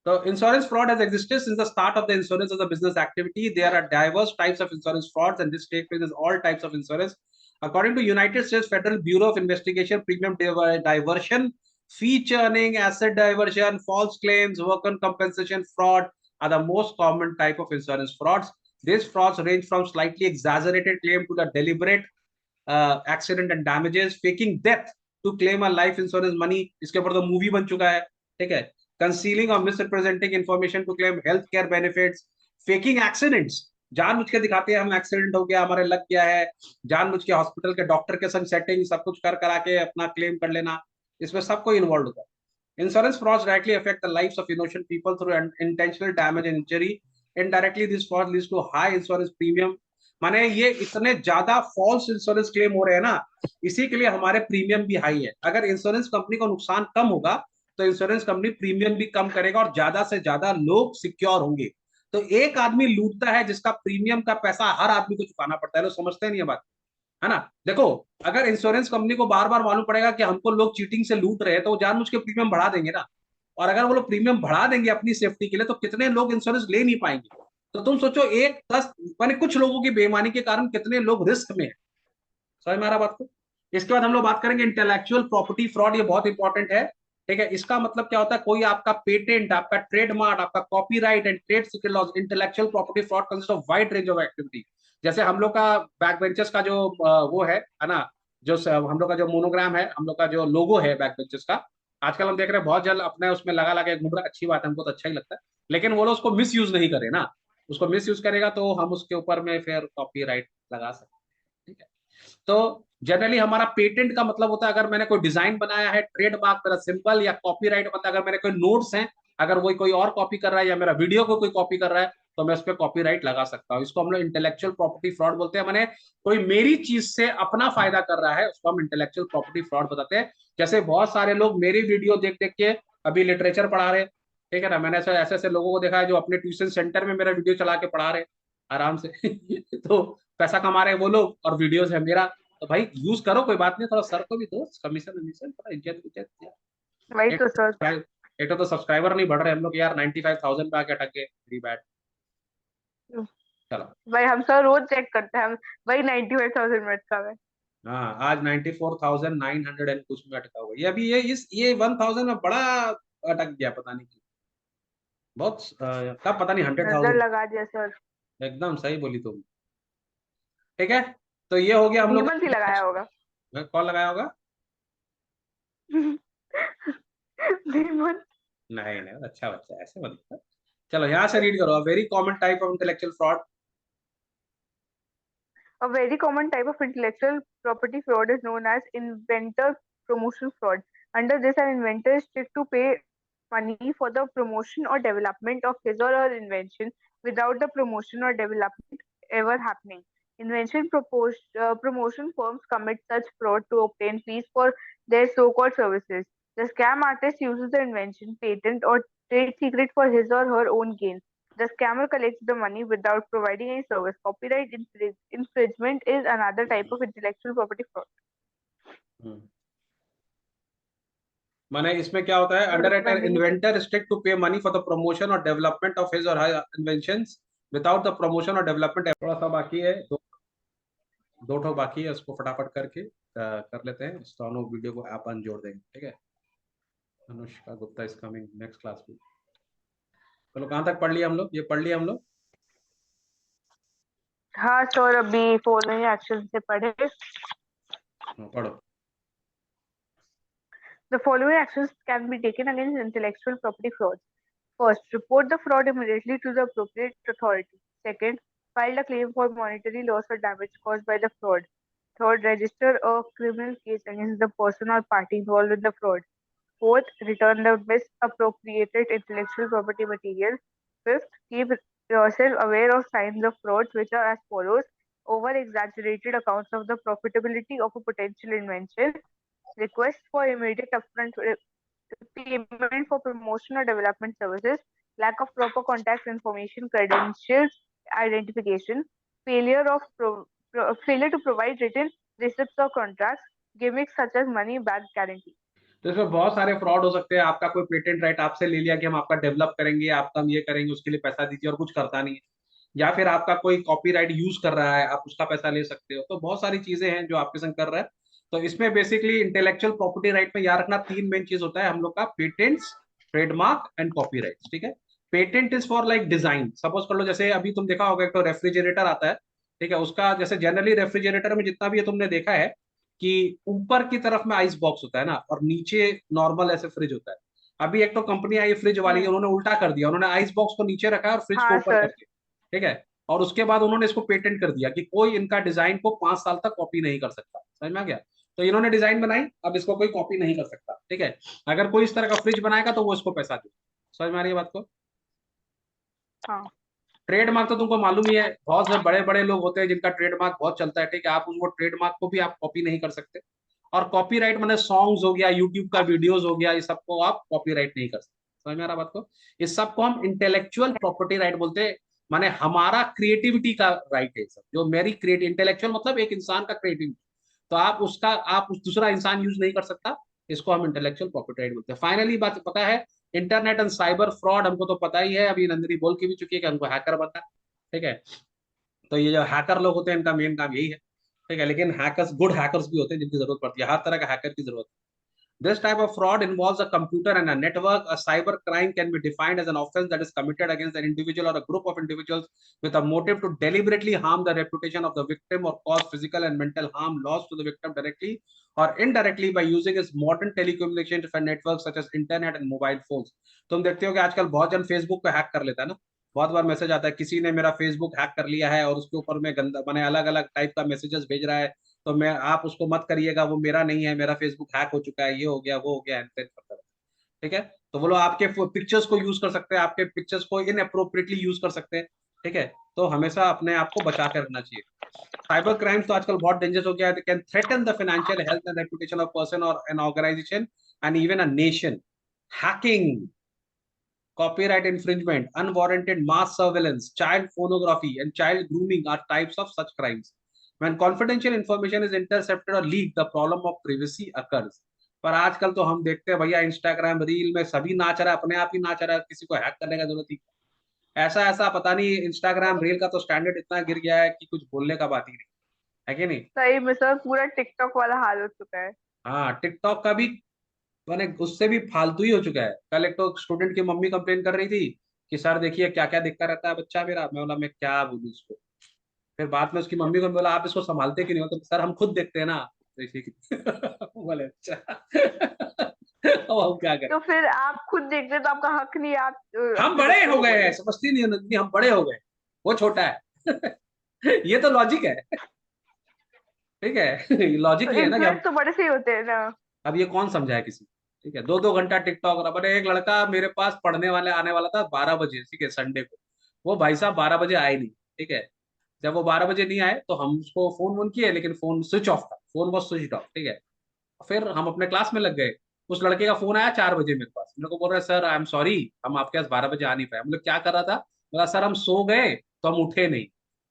So insurance fraud has existed since the start of the insurance as a business activity. There are diverse types of insurance frauds, and this take place in all types of insurance. According to United States Federal Bureau of Investigation, premium diversion, fee churning, asset diversion, false claims, worker compensation fraud are the most common type of insurance frauds. These frauds range from slightly exaggerated claim to the deliberate accident and damages, faking death to claim a life insurance money. इसके ऊपर तो movie बन चुका है, ठीक है, concealing और misrepresenting information to claim health care benefits, faking accidents, जानबूझ के दिखाते हैं हम एक्सीडेंट हो गया, हमारे लग गया है, जानबूझ के हॉस्पिटल के डॉक्टर के संग सेटिंग सब कुछ कर करा के अपना क्लेम कर लेना, इसमें सबको इन्वॉल्व होता है। Insurance frauds directly affect the lives of innocent people through intentional damage and injury, indirectly this fraud leads to high insurance premium. माने ये इतने ज्यादा फॉल्स इंश्योरेंस क्लेम हो रहे हैं ना, इसी के लिए हमारे प्रीमियम भी हाई है। अगर इंश्योरेंस कंपनी को नुकसान कम होगा तो इंश्योरेंस कंपनी प्रीमियम भी कम करेगा और ज्यादा से ज्यादा लोग सिक्योर होंगे। तो एक आदमी लूटता है जिसका प्रीमियम का पैसा हर आदमी को चुकाना पड़ता है, लोग समझते नहीं है बात, है ना। देखो, अगर इंश्योरेंस कंपनी को बार बार मालूम पड़ेगा कि हमको लोग चीटिंग से लूट रहे हैं तो वो जानबूझ के प्रीमियम बढ़ा देंगे ना। और अगर वो लोग प्रीमियम बढ़ा देंगे अपनी सेफ्टी के लिए तो कितने लोग इंश्योरेंस ले नहीं पाएंगे। तो तुम सोचो, एक 10 माने कुछ लोगों की बेईमानी के कारण कितने लोग रिस्क में है। समझ में आ रहा बात को। इसके बाद हम लोग बात करेंगे इंटेलेक्चुअल प्रॉपर्टी फ्रॉड, ये बहुत इंपॉर्टेंट है। ठीक है, इसका मतलब क्या होता है, कोई आपका पेटेंट, आपका ट्रेडमार्क, आपका copyright and trade secret laws. Intellectual property fraud consist of wide range of activity. जैसे हम लोग का बैक बेंचेस का जो वो है ना, जो हम लोग का जो मोनोग्राम है, हम लोग का जो लोगो है बैक बेंचेस का, आजकल हम देख रहे हैं बहुत जल्द अपने उसमें लगा लगा घूम रहा है। अच्छी बात है, हमको तो अच्छा ही लगता है, लेकिन वो लोग उसको मिस यूज नहीं करे ना। उसको मिस यूज करेगा तो हम उसके ऊपर में फिर कॉपीराइट लगा सकते हैं। ठीक है, तो जनरली हमारा पेटेंट का मतलब होता है अगर मैंने कोई डिजाइन बनाया है, ट्रेडमार्क मेरा सिंपल, या कॉपीराइट मतलब अगर मेरे कोई नोट्स हैं, अगर वो कोई और कॉपी कर रहा है या मेरा वीडियो को कोई कॉपी कर रहा है तो मैं उस पर कॉपीराइट लगा सकता हूँ। इसको हम लोग इंटेलेक्चुअल प्रॉपर्टी फ्रॉड बोलते हैं। मैंने कोई मेरी चीज से अपना फायदा कर रहा है उसको हम इंटेलेक्चुअल प्रॉपर्टी फ्रॉड बताते हैं। जैसे बहुत सारे लोग मेरी वीडियो देख देख के अभी लिटरेचर पढ़ा रहे, ठीक है ना। मैंने ऐसे ऐसे लोगों को देखा है जो अपने ट्यूशन सेंटर में मेरा वीडियो चला के पढ़ा रहे आराम से तो पैसा कमा रहे हैं वो लोग और वीडियोस है मेरा। तो भाई यूज करो, कोई बात नहीं, थोड़ा सर को भी दो कमीशन वमीशन, थोड़ा इज्जत इज्जत वही एक तो सर। एक तो सब्सक्राइबर नहीं बढ़ रहे हम लोग यार, 95,000 पे आके अटक गए, वेरी बैड। चलो, भाई हम सर रोज चेक करते हैं हम। वही 95,000 मिनट का है। हाँ आज 94,900 एंड कुछ में अटका हुआ है। ये अभी ये 1,000 में बड़ा अटक गया, पता नहीं क्यों। बहुत कब पता नहीं नजर 100,000। लगा दिया सर। एकदम सही बोली तुम। ठीक है, तो ये हो गया हम लोग धीमन ही लगाया होगा। का कॉल लगाया होगा। धीमन। नहीं नहीं, अच्छा बच्चा है, ऐसे मत कर। चलो यहाँ से रीड करो, very common type of intellectual fraud. A very common type of intellectual property fraud is known as inventor promotion fraud. Under this, an inventor is tricked to pay money for the promotion or development of his or her invention without the promotion or development ever happening. Promotion firms commit such fraud to obtain fees for their so-called services. The scam artist uses the invention, patent, or trade secret for his or her own gain. The scammer collects the money without providing any service. Copyright infringement is another type of intellectual property fraud. माने इसमें क्या होता है, under eight मैंने ये inventor stick to पे money for the promotion और development of his और हर इन्वेंशंस विदाउट द प्रमोशन और डेवलपमेंट। थोड़ा सा बाकी है, दो ठो बाकी है, उसको फटाफट करके कर लेते हैं। इस दोनों वीडियो को आप जोड़ देंगे, ठीक है। Anushka Gupta is coming next class में। चलो कहाँ तक पढ़ लिया हम लोग, ये पढ़ लिया हम लोग। हाँ सर, अभी फॉलोइंग एक्शन से पढ़े। पढ़ो। The following actions can be taken against intellectual property frauds. First, report the fraud immediately to the appropriate authority. Second, file a claim for monetary loss or damage caused by the fraud. Third, register a criminal case against the person or party involved in the fraud. Fourth, return the misappropriated intellectual property material. Fifth, keep yourself aware of signs of frauds, which are as follows: over exaggerated accounts of the profitability of a potential invention, request for immediate upfront payment for promotion or development services, lack of proper contact information, credentials, identification, failure of failure to provide written receipts or contracts, gimmicks such as money back guarantee. तो इसमें बहुत सारे fraud हो सकते हैं। आपका कोई patent right आपसे ले लिया कि हम आपका डेवलप करेंगे, आपका हम ये करेंगे, उसके लिए पैसा दीजिए और कुछ करता नहीं है। या फिर आपका कोई कॉपीराइट यूज कर रहा है, आप उसका पैसा ले सकते हो। तो बहुत सारी चीजें हैं जो आपके संग कर रहा है। तो इसमें बेसिकली इंटेलेक्चुअल प्रॉपर्टी राइट में याद रखना तीन मेन चीज होता है हम लोग का, पेटेंट्स, ट्रेडमार्क एंड कॉपीराइट। ठीक है, patent is for like design. Suppose कर लो, जैसे अभी तुम देखा होगा एक तो रेफ्रिजरेटर आता है, ठीक है, उसका जैसे जनरली रेफ्रिजरेटर में जितना भी तुमने देखा है कि ऊपर की तरफ में आइस बॉक्स होता है ना और नीचे नॉर्मल ऐसे फ्रिज होता है। अभी एक तो कंपनी आई फ्रिज वाली, उन्होंने उल्टा कर दिया, उन्होंने आइस बॉक्स को नीचे रखा और फ्रिज को हाँ ऊपर कर सर। दिया, ठीक है। और उसके बाद उन्होंने इसको पेटेंट कर दिया कि कोई इनका डिजाइन को 5 साल तक कॉपी नहीं कर सकता, समझ में आ गया। तो इन्होंने डिजाइन बनाई, अब इसको कोई कॉपी नहीं कर सकता, ठीक है। अगर कोई इस तरह का फ्रिज बनाएगा तो वो इसको पैसा दे, समझ में आ रही है बात को। हाँ ट्रेडमार्क तो तुमको मालूम ही है, बहुत से बड़े बड़े लोग होते हैं जिनका ट्रेडमार्क बहुत चलता है, ठीक है। आप उसको ट्रेडमार्क को भी आप कॉपी नहीं कर सकते। और कॉपीराइट मैंने सॉन्ग्स हो गया, यूट्यूब का वीडियोस हो गया, ये सबको आप कॉपीराइट नहीं कर सकते, समझ में आ रहा बात को। इस सबको हम इंटेलेक्चुअल प्रॉपर्टी राइट बोलते हैं, माने हमारा क्रिएटिविटी का राइट है सब, जो मेरी क्रिएट इंटेलेक्चुअल मतलब एक इंसान का क्रिएटिविटी, तो आप उसका आप उस दूसरा इंसान यूज नहीं कर सकता, इसको हम इंटेलेक्चुअल प्रॉपर्टी राइट बोलते हैं। फाइनली बात पता है, इंटरनेट एंड साइबर फ्रॉड हमको तो पता ही है, अभी नंदिनी बोल के भी चुकी है कि हमको हैकर बनना है, ठीक है। तो ये जो हैकर लोग होते हैं इनका मेन काम यही है, ठीक है। लेकिन हैकर्स, गुड हैकर्स भी होते हैं जिनकी जरूरत पड़ती है, हर तरह का हैकर की जरूरत है। This type of fraud involves a computer and a network. A cyber crime can be defined as an offense that is committed against an individual or a group of individuals with a motive to deliberately harm the reputation of the victim or cause physical and mental harm, loss to the victim directly or indirectly by using its modern telecommunications networks such as internet and mobile phones. तुम देखते हो कि आजकल बहुत जन Facebook पे hack कर लेता है ना, बहुत बार मैसेज आता है किसी ने मेरा फेसबुक हैक कर लिया है और उसके ऊपर में गंदा बने अलग अलग टाइप का मैसेजेस भेज रहा है, तो मैं आप उसको मत करिएगा, वो मेरा नहीं है, मेरा फेसबुक हैक हो चुका है, ये हो गया वो हो गया, करता है, ठीक है। तो वो लोग आपके पिक्चर्स को यूज कर सकते हैं, आपके पिक्चर्स को इनअप्रोप्रिएटली यूज कर सकते हैं, ठीक है। तो हमेशा अपने आप को बचा कर रखना चाहिए। साइबर क्राइम्स तो आजकल बहुत डेंजरस हो गया है, can threaten the financial health and reputation of person और an organisation and even a nation. Hacking, copyright infringement, unwarranted mass surveillance, child pornography, and child grooming are types of such crimes. When confidential information is intercepted or leaked, the problem of privacy occurs. पर आजकल तो हम देखते हैं भैया Instagram reel में सभी नाच रहा है, अपने आप ही नाच रहा है, किसी को हैक करने का जरूरत ही, ऐसा ऐसा पता नहीं, इंस्टाग्राम रील का तो स्टैंडर्ड इतना गिर गया है कि कुछ बोलने का बात ही नहीं है, कि नहीं। सही में सर, पूरा टिकटॉक वाला हाल हो चुका है। हाँ, टिकटॉक का भी मैंने उससे भी फालतू ही हो चुका है। कल एक तो स्टूडेंट की मम्मी कंप्लेन कर रही थी कि सर देखिए क्या क्या दिखता रहता है बच्चा मेरा, मैं बोला मैं क्या बोलूँ उसको। फिर बाद में उसकी मम्मी को बोला आप इसको संभालते क्यों नहीं हो, तो सर हम खुद देखते हैं ना, तो इसी की बोले अच्छा अब हम क्या करें। तो फिर आप खुद देखते तो आपका हक नहीं है, आप हम अपने बड़े बच्चों हो को गए हैं, बोले। समझती नहीं हो नंदिनी, हम बड़े हो गए, वो छोटा है ये तो लॉजिक है, ठीक है लॉजिक तो ये है ना कि हम, इन्फ्लुएंस तो बड़े से ही होते हैं ना। अब ये कौन समझाए किसी, ठीक है। 2-2 घंटा टिकटॉक रहा। बने एक लड़का मेरे पास पढ़ने वाले आने वाला था 12 बजे, ठीक है, संडे को, वो भाई साहब 12 बजे आए नहीं, ठीक है। जब वो 12 बजे नहीं आए तो हम उसको फोन वोन किए, लेकिन फोन स्विच ऑफ था, फोन वॉज स्विच ऑफ, ठीक है। फिर हम अपने क्लास में लग गए। उस लड़के का फोन आया 4 बजे मेरे पास, मेरे को बोल रहा है सर आई एम सॉरी, हम आपके पास 12 बजे आ नहीं पाए। हम लोग क्या कर रहा था, बोला सर हम सो गए तो हम उठे नहीं।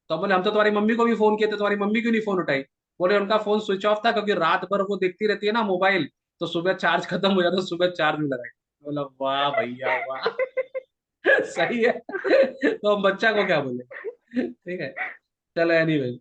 तो बोले हम तो तुम्हारी मम्मी को भी फोन किए थे, तुम्हारी मम्मी क्यों नहीं फोन उठाई। बोले उनका फोन स्विच ऑफ था क्योंकि रात भर वो देखती रहती है ना मोबाइल, तो सुबह चार्ज खत्म हो जाता, सुबह चार्ज में लगाई। बोला वाह भैया वाह सही है तो हम बच्चा को क्या बोले, ठीक है। चलो एनीवे,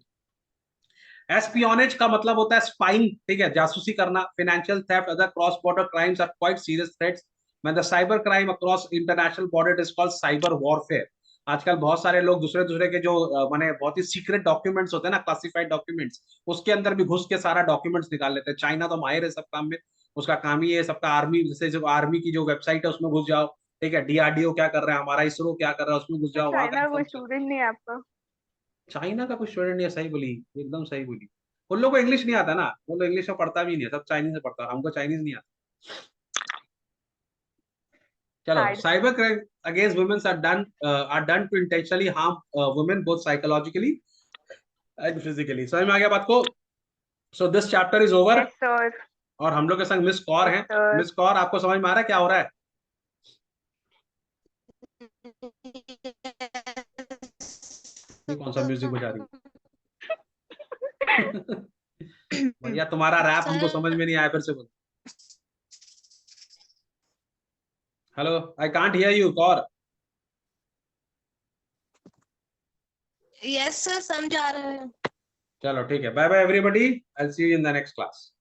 एस्पियोनेज का मतलब होता है स्पाइंग, ठीक है, जासूसी करना। Financial theft, other cross border crimes are quite serious threats when the cyber crime across international border is called cyber warfare. आजकल बहुत सारे लोग दूसरे दूसरे के जो माने बहुत ही सीक्रेट डॉक्यूमेंट्स होते हैं ना, क्लासिफाइड डॉक्यूमेंट्स, उसके अंदर भी घुस के सारा डॉक्यूमेंट्स निकाल लेते हैं। चाइना तो माहिर है सब काम में, उसका काम ही है सबका। आर्मी जैसे जो आर्मी की जो वेबसाइट है उसमें घुस जाओ, ठीक है, डीआरडीओ क्या कर रहा है, हमारा इसरो क्या कर रहा है, उसमें घुस तो जाओ, वहां का चाइना कोई इन्फॉर्मेशन। स्टूडेंट नहीं है आपका? चाइना का कोई स्टूडेंट नहीं है, सही बोली, एकदम सही बोली। उन लोगों को इंग्लिश नहीं आता ना, वो लोग इंग्लिश में पढ़ता भी नहीं है, सब चाइनीज में पढ़ता है, हमको चाइनीज नहीं आता। चलो, शायद। Cyber crime against women are done to intentionally harm women both psychologically and physically. समझ में आ गया बात को। So this chapter is over. Yes sir. और हम लोग के संग मिस कौर यस हैं। सर। मिस कौर, आपको समझ में आ रहा है क्या हो रहा है? ये कौन सा म्यूजिक बजा रही है भैया तुम्हारा रैप हमको सर समझ में नहीं आया, फिर से बोलो। Hello, I can't hear you Kaur. Yes sir समझा रहे हैं। चलो ठीक है, bye bye everybody, I see you in the next class.